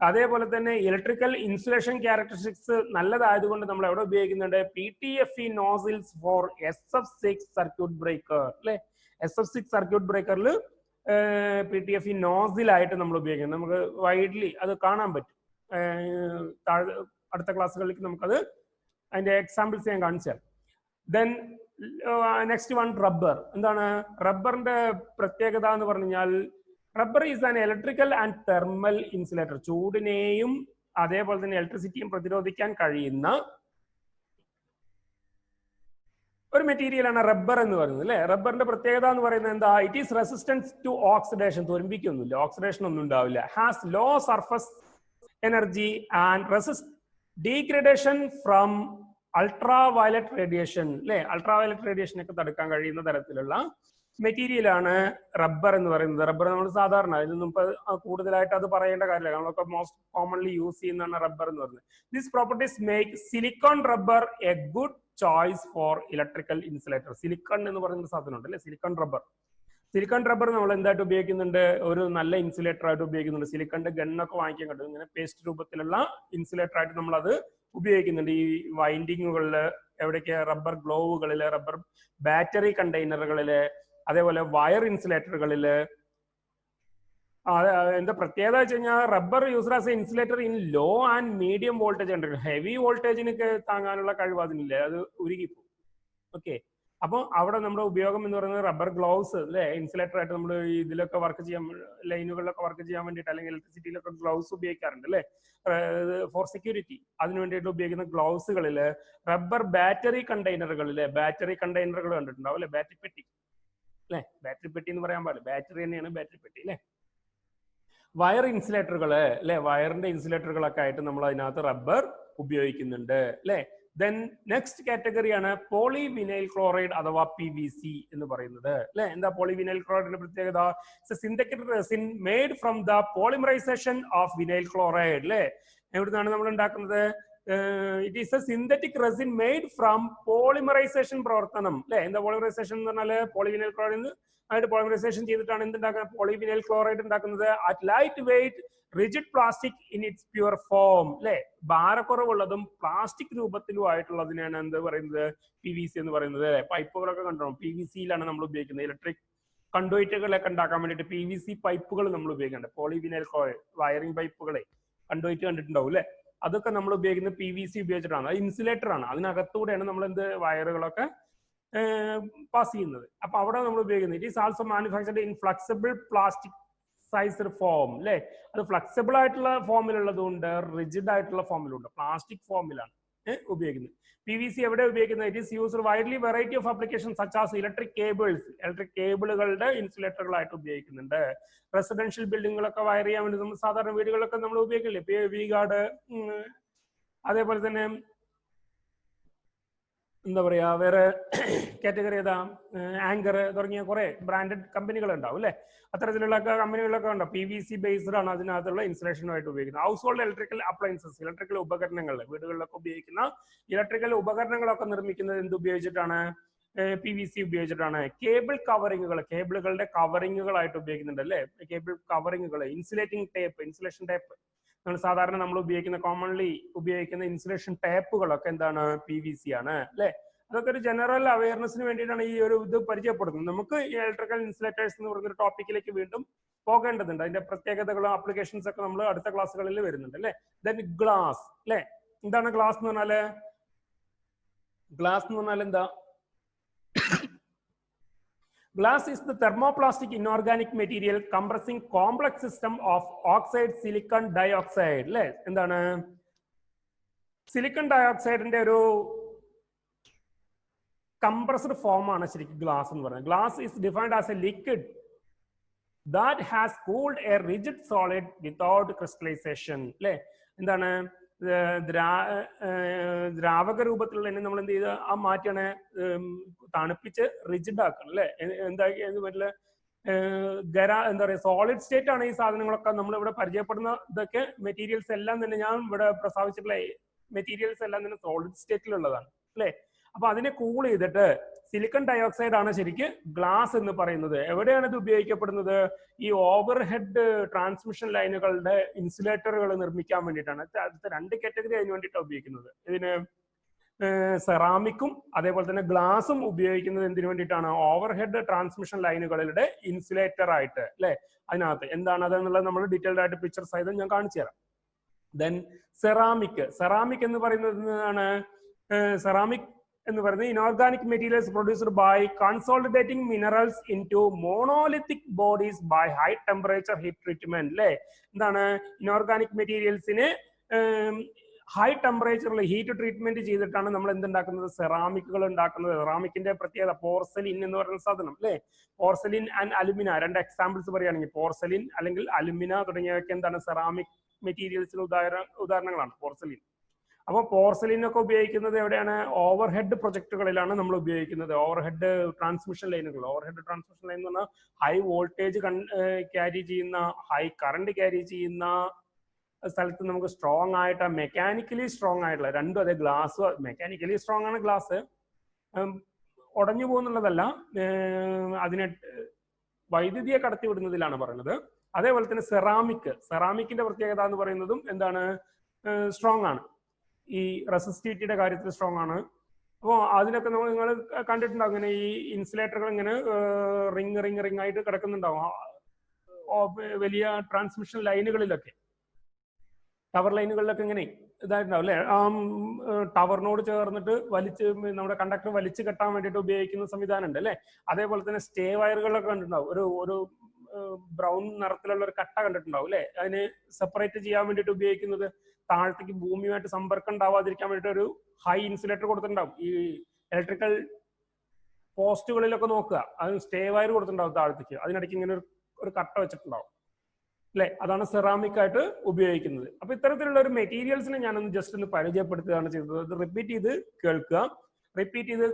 അതേപോലെ തന്നെ ഇലക്ട്രിക്കൽ ഇൻസുലേഷൻ ക്യാരക്ടറിസ്റ്റിക്സ് നല്ലതായതുകൊണ്ട് നമ്മൾ എവിടെ ഉപയോഗിക്കുന്നുണ്ട്? PTFE nozzles for SF6 circuit breaker അല്ലെ. SF6 സർക്യൂട്ട് ബ്രേക്കറിൽ PTFE നോസിലായിട്ട് നമ്മൾ ഉപയോഗിക്കുന്നത്. നമുക്ക് വൈഡ്ലി അത് കാണാൻ പറ്റും. അടുത്ത ക്ലാസ്സുകളിലേക്ക് നമുക്കത് അതിന്റെ എക്സാമ്പിൾസ് ഞാൻ കാണിച്ചു തരാം. Then next one, rubber. എന്താണ് റബ്ബറിന്റെ പ്രത്യേകത എന്ന് പറഞ്ഞു കഴിഞ്ഞാൽ, rubber is an electrical and thermal insulator. ചൂടിനെയും അതേപോലെ തന്നെ ഇലക്ട്രിസിറ്റിയും പ്രതിരോധിക്കാൻ കഴിയുന്ന ഒരു മെറ്റീരിയൽ ആണ് റബ്ബർ എന്ന് പറയുന്നത് അല്ലെ. റബ്ബറിന്റെ പ്രത്യേകത എന്ന് പറയുന്നത് എന്താ? It is resistance to oxidation. തുരുമ്പിക്കൊന്നുമില്ല, ഓക്സിഡേഷൻ ഒന്നും ഉണ്ടാവില്ല. Has low surface energy and resist degradation from ultraviolet radiation അല്ലെ. അൾട്രാ വയലറ്റ് റേഡിയേഷൻ ഒക്കെ തടുക്കാൻ കഴിയുന്ന തരത്തിലുള്ള മെറ്റീരിയൽ ആണ് റബ്ബർ എന്ന് പറയുന്നത്. റബ്ബർ നമ്മൾ സാധാരണ ഇതൊന്നും കൂടുതലായിട്ട് അത് പറയേണ്ട കാര്യമില്ല, നമ്മളൊക്കെ മോസ്റ്റ് കോമൺലി യൂസ് ചെയ്യുന്നതാണ് റബ്ബർ എന്ന് പറയുന്നത്. This properties make silicone rubber a good choice for electrical insulator. Silicon എന്ന് പറയുന്ന സാധനം ഉണ്ട് അല്ലെ, സിലിക്കൺ റബ്ബർ. സിലിക്കൺ റബ്ബർ നമ്മൾ എന്തായിട്ട് ഉപയോഗിക്കുന്നുണ്ട്? ഒരു നല്ല ഇൻസുലേറ്റർ ആയിട്ട് ഉപയോഗിക്കുന്നുണ്ട്. സിലിക്കണിന്റെ ഗണ്ണൊക്കെ വാങ്ങിക്കാൻ കിട്ടും, ഇങ്ങനെ പേസ്റ്റ് രൂപത്തിലുള്ള ഇൻസുലേറ്റർ ആയിട്ട് നമ്മൾ അത് ഉപയോഗിക്കുന്നുണ്ട്. ഈ വൈൻഡിങ്ങുകളില്, എവിടേക്ക്? റബ്ബർ ഗ്ലോവുകളില്, റബ്ബർ ബാറ്ററി കണ്ടെയ്നറുകളില്, അതേപോലെ വയർ ഇൻസുലേറ്ററുകളില്. എന്താ പ്രത്യേകത വെച്ച് കഴിഞ്ഞാൽ, rubber used as A insulator in law and medium voltage ഉണ്ട്. ഹെവി വോൾട്ടേജിനൊക്കെ താങ്ങാനുള്ള കഴിവ് അതിനില്ല, അത് ഉരുകിപ്പോ. ഓക്കെ, അപ്പോൾ അവിടെ നമ്മുടെ ഉപയോഗം എന്ന് പറയുന്നത് റബ്ബർ ഗ്ലൗസ് അല്ലെ. ഇൻസുലേറ്റർ ആയിട്ട് നമ്മൾ ഇതിലൊക്കെ വർക്ക് ചെയ്യാൻ, ലൈനുകളിലൊക്കെ വർക്ക് ചെയ്യാൻ വേണ്ടിയിട്ട്, അല്ലെങ്കിൽ ഇലക്ട്രിസിറ്റിയിലൊക്കെ ഗ്ലൗസ് ഉപയോഗിക്കാറുണ്ട് അല്ലെ, ഫോർ സെക്യൂരിറ്റി. അതിന് വേണ്ടിയിട്ട് ഉപയോഗിക്കുന്ന ഗ്ലൗസുകളില്, റബ്ബർ ബാറ്ററി കണ്ടെയ്നറുകളില്, ബാറ്ററി കണ്ടെയ്നറുകൾ കണ്ടിട്ടുണ്ടാവും അല്ലെ, ബാറ്ററി പെട്ടി അല്ലെ. ബാറ്ററി പെട്ടി എന്ന് പറയാൻ പാടില്ല, ബാറ്ററി തന്നെയാണ് ബാറ്ററി പെട്ടി അല്ലെ. വയർ ഇൻസുലേറ്ററുകള് അല്ലെ, വയറിന്റെ ഇൻസുലേറ്ററുകളൊക്കെ ആയിട്ട് നമ്മൾ അതിനകത്ത് റബ്ബർ ഉപയോഗിക്കുന്നുണ്ട് അല്ലെ. ദെൻ നെക്സ്റ്റ് കാറ്റഗറിയാണ് പോളിവിനൈൽ ക്ലോറൈഡ് അഥവാ PVC എന്ന് പറയുന്നത് അല്ലെ. എന്താ പോളിവിനൈൽ ക്ലോറൈഡിന്റെ പ്രത്യേകത? Synthetic resin made from the polymerisation of vinyl chloride അല്ലെ. എവിടുന്നാണ് നമ്മൾ ഉണ്ടാക്കുന്നത്? It is a synthetic resin made from polymerisation പ്രവർത്തനം അല്ലെ. എന്താ പോളിമറൈസേഷൻ എന്ന് പറഞ്ഞാല്? പോളിവിനൈൽ ക്ലോറൈഡ് ആയിട്ട് പോളിമറൈസേഷൻ ചെയ്തിട്ടാണ് എന്തുണ്ടാക്കുന്നത്? പോളിവിനൈൽ ക്ലോറൈഡ് ഉണ്ടാക്കുന്നത്. At light weight rigid plastic in its pure form അല്ലെ. ഭാരക്കുറവുള്ളതും പ്ലാസ്റ്റിക് രൂപത്തിലുമായിട്ടുള്ളതിനാണ് എന്ത് പറയുന്നത്? PVC എന്ന് പറയുന്നത്. പൈപ്പുകളൊക്കെ കണ്ടോ, PVC-യിലാണ് നമ്മൾ ഉപയോഗിക്കുന്നത്. ഇലക്ട്രിക് കണ്ടോയിറ്റുകളൊക്കെ ഉണ്ടാക്കാൻ വേണ്ടിയിട്ട് PVC പൈപ്പുകൾ നമ്മൾ ഉപയോഗിക്കുന്നുണ്ട്. പോളിവിനൈൽ ക്ലോറൈഡ് വയറിംഗ് പൈപ്പുകളെ കണ്ടോയിറ്റ് കണ്ടിട്ടുണ്ടാവും അല്ലെ. അതൊക്കെ നമ്മൾ ഉപയോഗിക്കുന്നത് PVC ഉപയോഗിച്ചിട്ടാണ്. അത് ഇൻസുലേറ്റർ ആണ്, അതിനകത്തൂടെയാണ് നമ്മൾ എന്ത് വയറുകളൊക്കെ പാസ് ചെയ്യുന്നത്. അപ്പൊ അവിടെ നമ്മൾ ഉപയോഗിക്കുന്നത്. It is also manufactured in flexible plastic sized form അല്ലെ. അത് ഫ്ലെക്സിബിൾ ആയിട്ടുള്ള ഫോമിലുള്ളതുകൊണ്ട് റിജിഡ് ആയിട്ടുള്ള ഫോമിലുണ്ട്. പ്ലാസ്റ്റിക് ഫോമിലാണ് ഉപയോഗിക്കുന്നത്. PVC എവിടെ ഉപയോഗിക്കുന്നത്? It is used widely variety of application such as electric cables. Electric കേബിളുകളുടെ ഇൻസുലേറ്ററുകളായിട്ട് ഉപയോഗിക്കുന്നുണ്ട്. റെസിഡൻഷ്യൽ ബിൽഡിങ്ങുകളൊക്കെ വയർ ചെയ്യാൻ വേണ്ടി നമ്മൾ സാധാരണ വീടുകളിലൊക്കെ നമ്മൾ ഉപയോഗിക്കില്ലേ, PV ഗാർഡ്, അതേപോലെ തന്നെ എന്താ പറയാ, വേറെ കാറ്റഗറി ഏതാ, ആങ്കർ തുടങ്ങിയ കുറെ ബ്രാൻഡഡ് കമ്പനികൾ ഉണ്ടാവും അല്ലെ. അത്തരത്തിലുള്ള കമ്പനികളൊക്കെ ഉണ്ടാവും. PVC ബേസ്ഡ് ആണ് അതിനകത്തുള്ള ഇൻസുലേഷനുമായിട്ട് ഉപയോഗിക്കുന്നത്. House hold electrical appliances, electrical ഉപകരണങ്ങൾ, വീടുകളിലൊക്കെ ഉപയോഗിക്കുന്ന ഇലക്ട്രിക്കൽ ഉപകരണങ്ങളൊക്കെ നിർമ്മിക്കുന്നത് എന്ത് ഉപയോഗിച്ചിട്ടാണ്? PVC ഉപയോഗിച്ചിട്ടാണ്. കേബിൾ കവറിങ്ങുകൾ, കേബിളുകളുടെ കവറിങ്ങുകളായിട്ട് ഉപയോഗിക്കുന്നുണ്ട് അല്ലെ. കേബിൾ കവറിങ്ങുകൾ, ഇൻസുലേറ്റിംഗ് ടേപ്പ്, ഇൻസുലേഷൻ ടേപ്പ്, സാധാരണ നമ്മൾ ഉപയോഗിക്കുന്ന കോമൺലി ഉപയോഗിക്കുന്ന ഇൻസുലേഷൻ ടേപ്പുകളൊക്കെ എന്താണ്? PVC ആണ് അല്ലെ. അതൊക്കെ ഒരു ജനറൽ അവയർനെസ്സിന് വേണ്ടിയിട്ടാണ് ഈ ഒരു ഇത് പരിചയപ്പെടുന്നത്. നമുക്ക് ഈ ഇലക്ട്രിക്കൽ ഇൻസുലേറ്റേഴ്സ് എന്ന് പറയുന്ന ഒരു ടോപ്പിക്കിലേക്ക് വീണ്ടും പോകേണ്ടതുണ്ട്. അതിന്റെ പ്രത്യേകതകളും ആപ്ലിക്കേഷൻസ് ഒക്കെ നമ്മൾ അടുത്ത ക്ലാസ്സുകളിൽ വരുന്നുണ്ട് അല്ലെ. ദെൻ ഗ്ലാസ് അല്ലെ. എന്താണ് ഗ്ലാസ് എന്ന് പറഞ്ഞാല്? ഗ്ലാസ് എന്ന് പറഞ്ഞാൽ എന്താ? Glass is the thermoplastic inorganic material compressing complex system of oxide silicon dioxide. അല്ലേ? എന്താണ്? സിലിക്കൺ ഡയോക്സൈഡിന്റെ ഒരു കംപ്രസ്ഡ് ഫോം ആണ് ശരിക്കും ഗ്ലാസ് എന്ന് പറയുന്നത്. Glass is defined as a liquid that has cooled a rigid solid without crystallization. അല്ലേ? എന്താണ്? ദ്രാവക രൂപത്തിലുള്ള നമ്മൾ എന്ത് ചെയ്ത് ആ മാറ്റാണ് തണുപ്പിച്ച് റിജിഡ് ആക്കണം അല്ലെ. എന്താ പറ്റില്ല, എന്താ പറയുക, സോളിഡ് സ്റ്റേറ്റ് ആണ് ഈ സാധനങ്ങളൊക്കെ നമ്മൾ ഇവിടെ പരിചയപ്പെടുന്ന ഇതൊക്കെ. മെറ്റീരിയൽസ് എല്ലാം തന്നെ ഞാൻ ഇവിടെ പ്രസ്താവിച്ചിട്ടുള്ള മെറ്റീരിയൽസ് എല്ലാം തന്നെ സോളിഡ് സ്റ്റേറ്റിലുള്ളതാണ് അല്ലെ. അപ്പൊ അതിനെ കൂൾ ചെയ്തിട്ട് സിലിക്കൺ ഡയോക്സൈഡ് ആണ് ശരിക്കും ഗ്ലാസ് എന്ന് പറയുന്നത്. എവിടെയാണ് ഇത് ഉപയോഗിക്കപ്പെടുന്നത്? ഈ ഓവർ ഹെഡ് ട്രാൻസ്മിഷൻ ലൈനുകളുടെ ഇൻസുലേറ്ററുകൾ നിർമ്മിക്കാൻ വേണ്ടിയിട്ടാണ്. അടുത്ത രണ്ട് കാറ്റഗറി അതിന് വേണ്ടിയിട്ടാണ് ഉപയോഗിക്കുന്നത്. ഇതിന് സെറാമിക്കും അതേപോലെ തന്നെ ഗ്ലാസും ഉപയോഗിക്കുന്നത് എന്തിനു വേണ്ടിയിട്ടാണ്? ഓവർ ഹെഡ് ട്രാൻസ്മിഷൻ ലൈനുകളുടെ ഇൻസുലേറ്റർ ആയിട്ട് അല്ലെ. അതിനകത്ത് എന്താണ് അതെന്നുള്ളത് നമ്മൾ ഡീറ്റെയിൽഡ് ആയിട്ട് പിക്ചർ സഹിതം ഞാൻ കാണിച്ചു തരാം. Then ceramic. സെറാമിക് എന്ന് പറയുന്നത് എന്താണ്? സെറാമിക് എന്ന് പറയുന്നത് inorganic materials produced by consolidating minerals into monolithic bodies by high temperature heat treatment അല്ലെ. എന്താണ്? ഇനോർഗാനിക് മെറ്റീരിയൽസിന് ഹൈ ടെമ്പറേച്ചറിൽ ഹീറ്റ് ട്രീറ്റ്മെന്റ് ചെയ്തിട്ടാണ് നമ്മൾ എന്തുണ്ടാക്കുന്നത്? സെറാമിക്കുകൾ ഉണ്ടാക്കുന്നത്. സെറാമിക്കിന്റെ പ്രത്യേകത പോർസലിൻ എന്ന് പറയുന്ന സാധനം അല്ലെ. പോർസലിൻ ആൻഡ് അലുമിന, രണ്ട് എക്സാമ്പിൾസ് പറയുകയാണെങ്കിൽ പോർസലിൻ അല്ലെങ്കിൽ അലുമിന തുടങ്ങിയവയൊക്കെ എന്താണ്? സെറാമിക് മെറ്റീരിയൽസിന് ഉദാഹരണങ്ങളാണ് പോർസലിൻ. അപ്പോൾ പോർസലിനൊക്കെ ഉപയോഗിക്കുന്നത് എവിടെയാണ്? ഓവർ ഹെഡ് പ്രൊജക്ടുകളിലാണ് നമ്മൾ ഉപയോഗിക്കുന്നത്. ഓവർ ഹെഡ് ട്രാൻസ്മിഷൻ ലൈനുകൾ. ഓവർ ഹെഡ് ട്രാൻസ്മിഷൻ ലൈൻ എന്ന് പറഞ്ഞാൽ ഹൈ വോൾട്ടേജ് ക്യാരി ചെയ്യുന്ന, ഹൈ കറണ്ട് ക്യാരി ചെയ്യുന്ന സ്ഥലത്ത് നമുക്ക് സ്ട്രോങ് ആയിട്ട്, മെക്കാനിക്കലി സ്ട്രോങ് ആയിട്ടുള്ള, രണ്ടും അതെ. ഗ്ലാസ് മെക്കാനിക്കലി സ്ട്രോങ് ആണ്, ഗ്ലാസ് ഉടഞ്ഞു പോകുന്നുള്ളതല്ല, അതിനെ വൈദ്യുതിയെ കടത്തി വിടുന്നതിലാണ് പറയുന്നത്. അതേപോലെ തന്നെ സെറാമിക്, സെറാമിക്കിന്റെ പ്രത്യേകത എന്ന് പറയുന്നതും എന്താണ്? സ്ട്രോങ് ആണ്. ഈ റെസിസ്റ്റിവിറ്റിയുടെ കാര്യത്തിൽ സ്ട്രോങ് ആണ്. അപ്പോൾ അതിനൊക്കെ നിങ്ങൾ കണ്ടിട്ടുണ്ടാവും, ഇങ്ങനെ ഈ ഇൻസുലേറ്ററുകൾ ഇങ്ങനെ റിങ് ആയിട്ട് കിടക്കുന്നുണ്ടാവും വലിയ ട്രാൻസ്മിഷൻ ലൈനുകളിലൊക്കെ, ടവർ ലൈനുകളിലൊക്കെ ഇങ്ങനെ ഇതായിട്ടുണ്ടാവും അല്ലെ. ടവറിനോട് ചേർന്നിട്ട് നമ്മുടെ കണ്ടക്ടർ വലിച്ചു കെട്ടാൻ വേണ്ടിയിട്ട് ഉപയോഗിക്കുന്ന സംവിധാനം ഉണ്ട് അല്ലെ. അതേപോലെ തന്നെ സ്റ്റേ വയറുകളൊക്കെ കണ്ടിട്ടുണ്ടാവും. ഒരു ബ്രൗൺ നിറത്തിലുള്ള ഒരു കട്ട കണ്ടിട്ടുണ്ടാവും അല്ലെ. അതിന് സെപ്പറേറ്റ് ചെയ്യാൻ വേണ്ടിയിട്ട് ഉപയോഗിക്കുന്നത്. താഴത്തേക്ക് ഭൂമിയുമായിട്ട് സമ്പർക്കം ഉണ്ടാവാതിരിക്കാൻ വേണ്ടിയിട്ട് ഒരു ഹൈ ഇൻസുലേറ്റർ കൊടുത്തിട്ടുണ്ടാവും. ഈ ഇലക്ട്രിക്കൽ പോസ്റ്റുകളിലൊക്കെ നോക്കുക, അത് സ്റ്റേ വയർ കൊടുത്തിട്ടുണ്ടാവും താഴത്തേക്ക്. അതിനിടയ്ക്ക് ഇങ്ങനെ ഒരു കട്ട വെച്ചിട്ടുണ്ടാവും അല്ലെ. അതാണ് സെറാമിക് ആയിട്ട് ഉപയോഗിക്കുന്നത്. അപ്പൊ ഇത്തരത്തിലുള്ള ഒരു മെറ്റീരിയൽസിനെ ഞാനൊന്ന് ജസ്റ്റ് ഒന്ന് പരിചയപ്പെടുത്തുകയാണ് ചെയ്തത്. ഇത് റിപ്പീറ്റ് ചെയ്ത് കേൾക്കുക. റിപ്പീറ്റ് ചെയ്ത്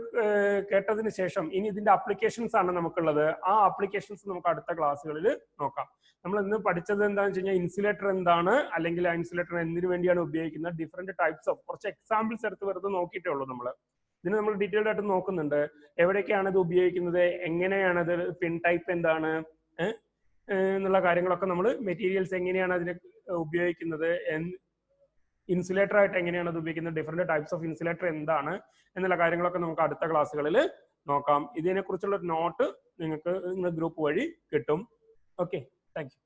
കേട്ടതിന് ശേഷം ഇനി ഇതിന്റെ അപ്ലിക്കേഷൻസ് ആണ് നമുക്കുള്ളത്. ആ അപ്ലിക്കേഷൻസ് നമുക്ക് അടുത്ത ക്ലാസ്സുകളിൽ നോക്കാം. നമ്മൾ ഇന്ന് പഠിച്ചത് എന്താണെന്ന് വെച്ച് കഴിഞ്ഞാൽ ഇൻസുലേറ്റർ എന്താണ്, അല്ലെങ്കിൽ ആ ഇൻസുലേറ്റർ എന്തിനു വേണ്ടിയാണ് ഉപയോഗിക്കുന്നത്, ഡിഫറെന്റ് ടൈപ്സ് ഓഫ്, കുറച്ച് എക്സാമ്പിൾസ് എടുത്ത് വെറുതെ നോക്കിയിട്ടേ ഉള്ളൂ. ഇതിന് നമ്മൾ ഡീറ്റെയിൽഡ് ആയിട്ട് നോക്കുന്നുണ്ട്. എവിടേക്കാണ് ഇത് ഉപയോഗിക്കുന്നത്, എങ്ങനെയാണത്, പിൻ ടൈപ്പ് എന്താണ് എന്നുള്ള കാര്യങ്ങളൊക്കെ നമ്മൾ, മെറ്റീരിയൽസ് എങ്ങനെയാണ് അതിനെ ഉപയോഗിക്കുന്നത്, ഇൻസുലേറ്റർ ആയിട്ട് എങ്ങനെയാണ് അത് ഉപയോഗിക്കുന്നത്, ഡിഫറെന്റ് ടൈപ്സ് ഓഫ് ഇൻസുലേറ്റർ എന്താണ് എന്നുള്ള കാര്യങ്ങളൊക്കെ നമുക്ക് അടുത്ത ക്ലാസ്സുകളിൽ നോക്കാം. ഇതിനെക്കുറിച്ചുള്ള ഒരു നോട്ട് നിങ്ങൾക്ക് ഗ്രൂപ്പ് വഴി കിട്ടും. Okay, thank you.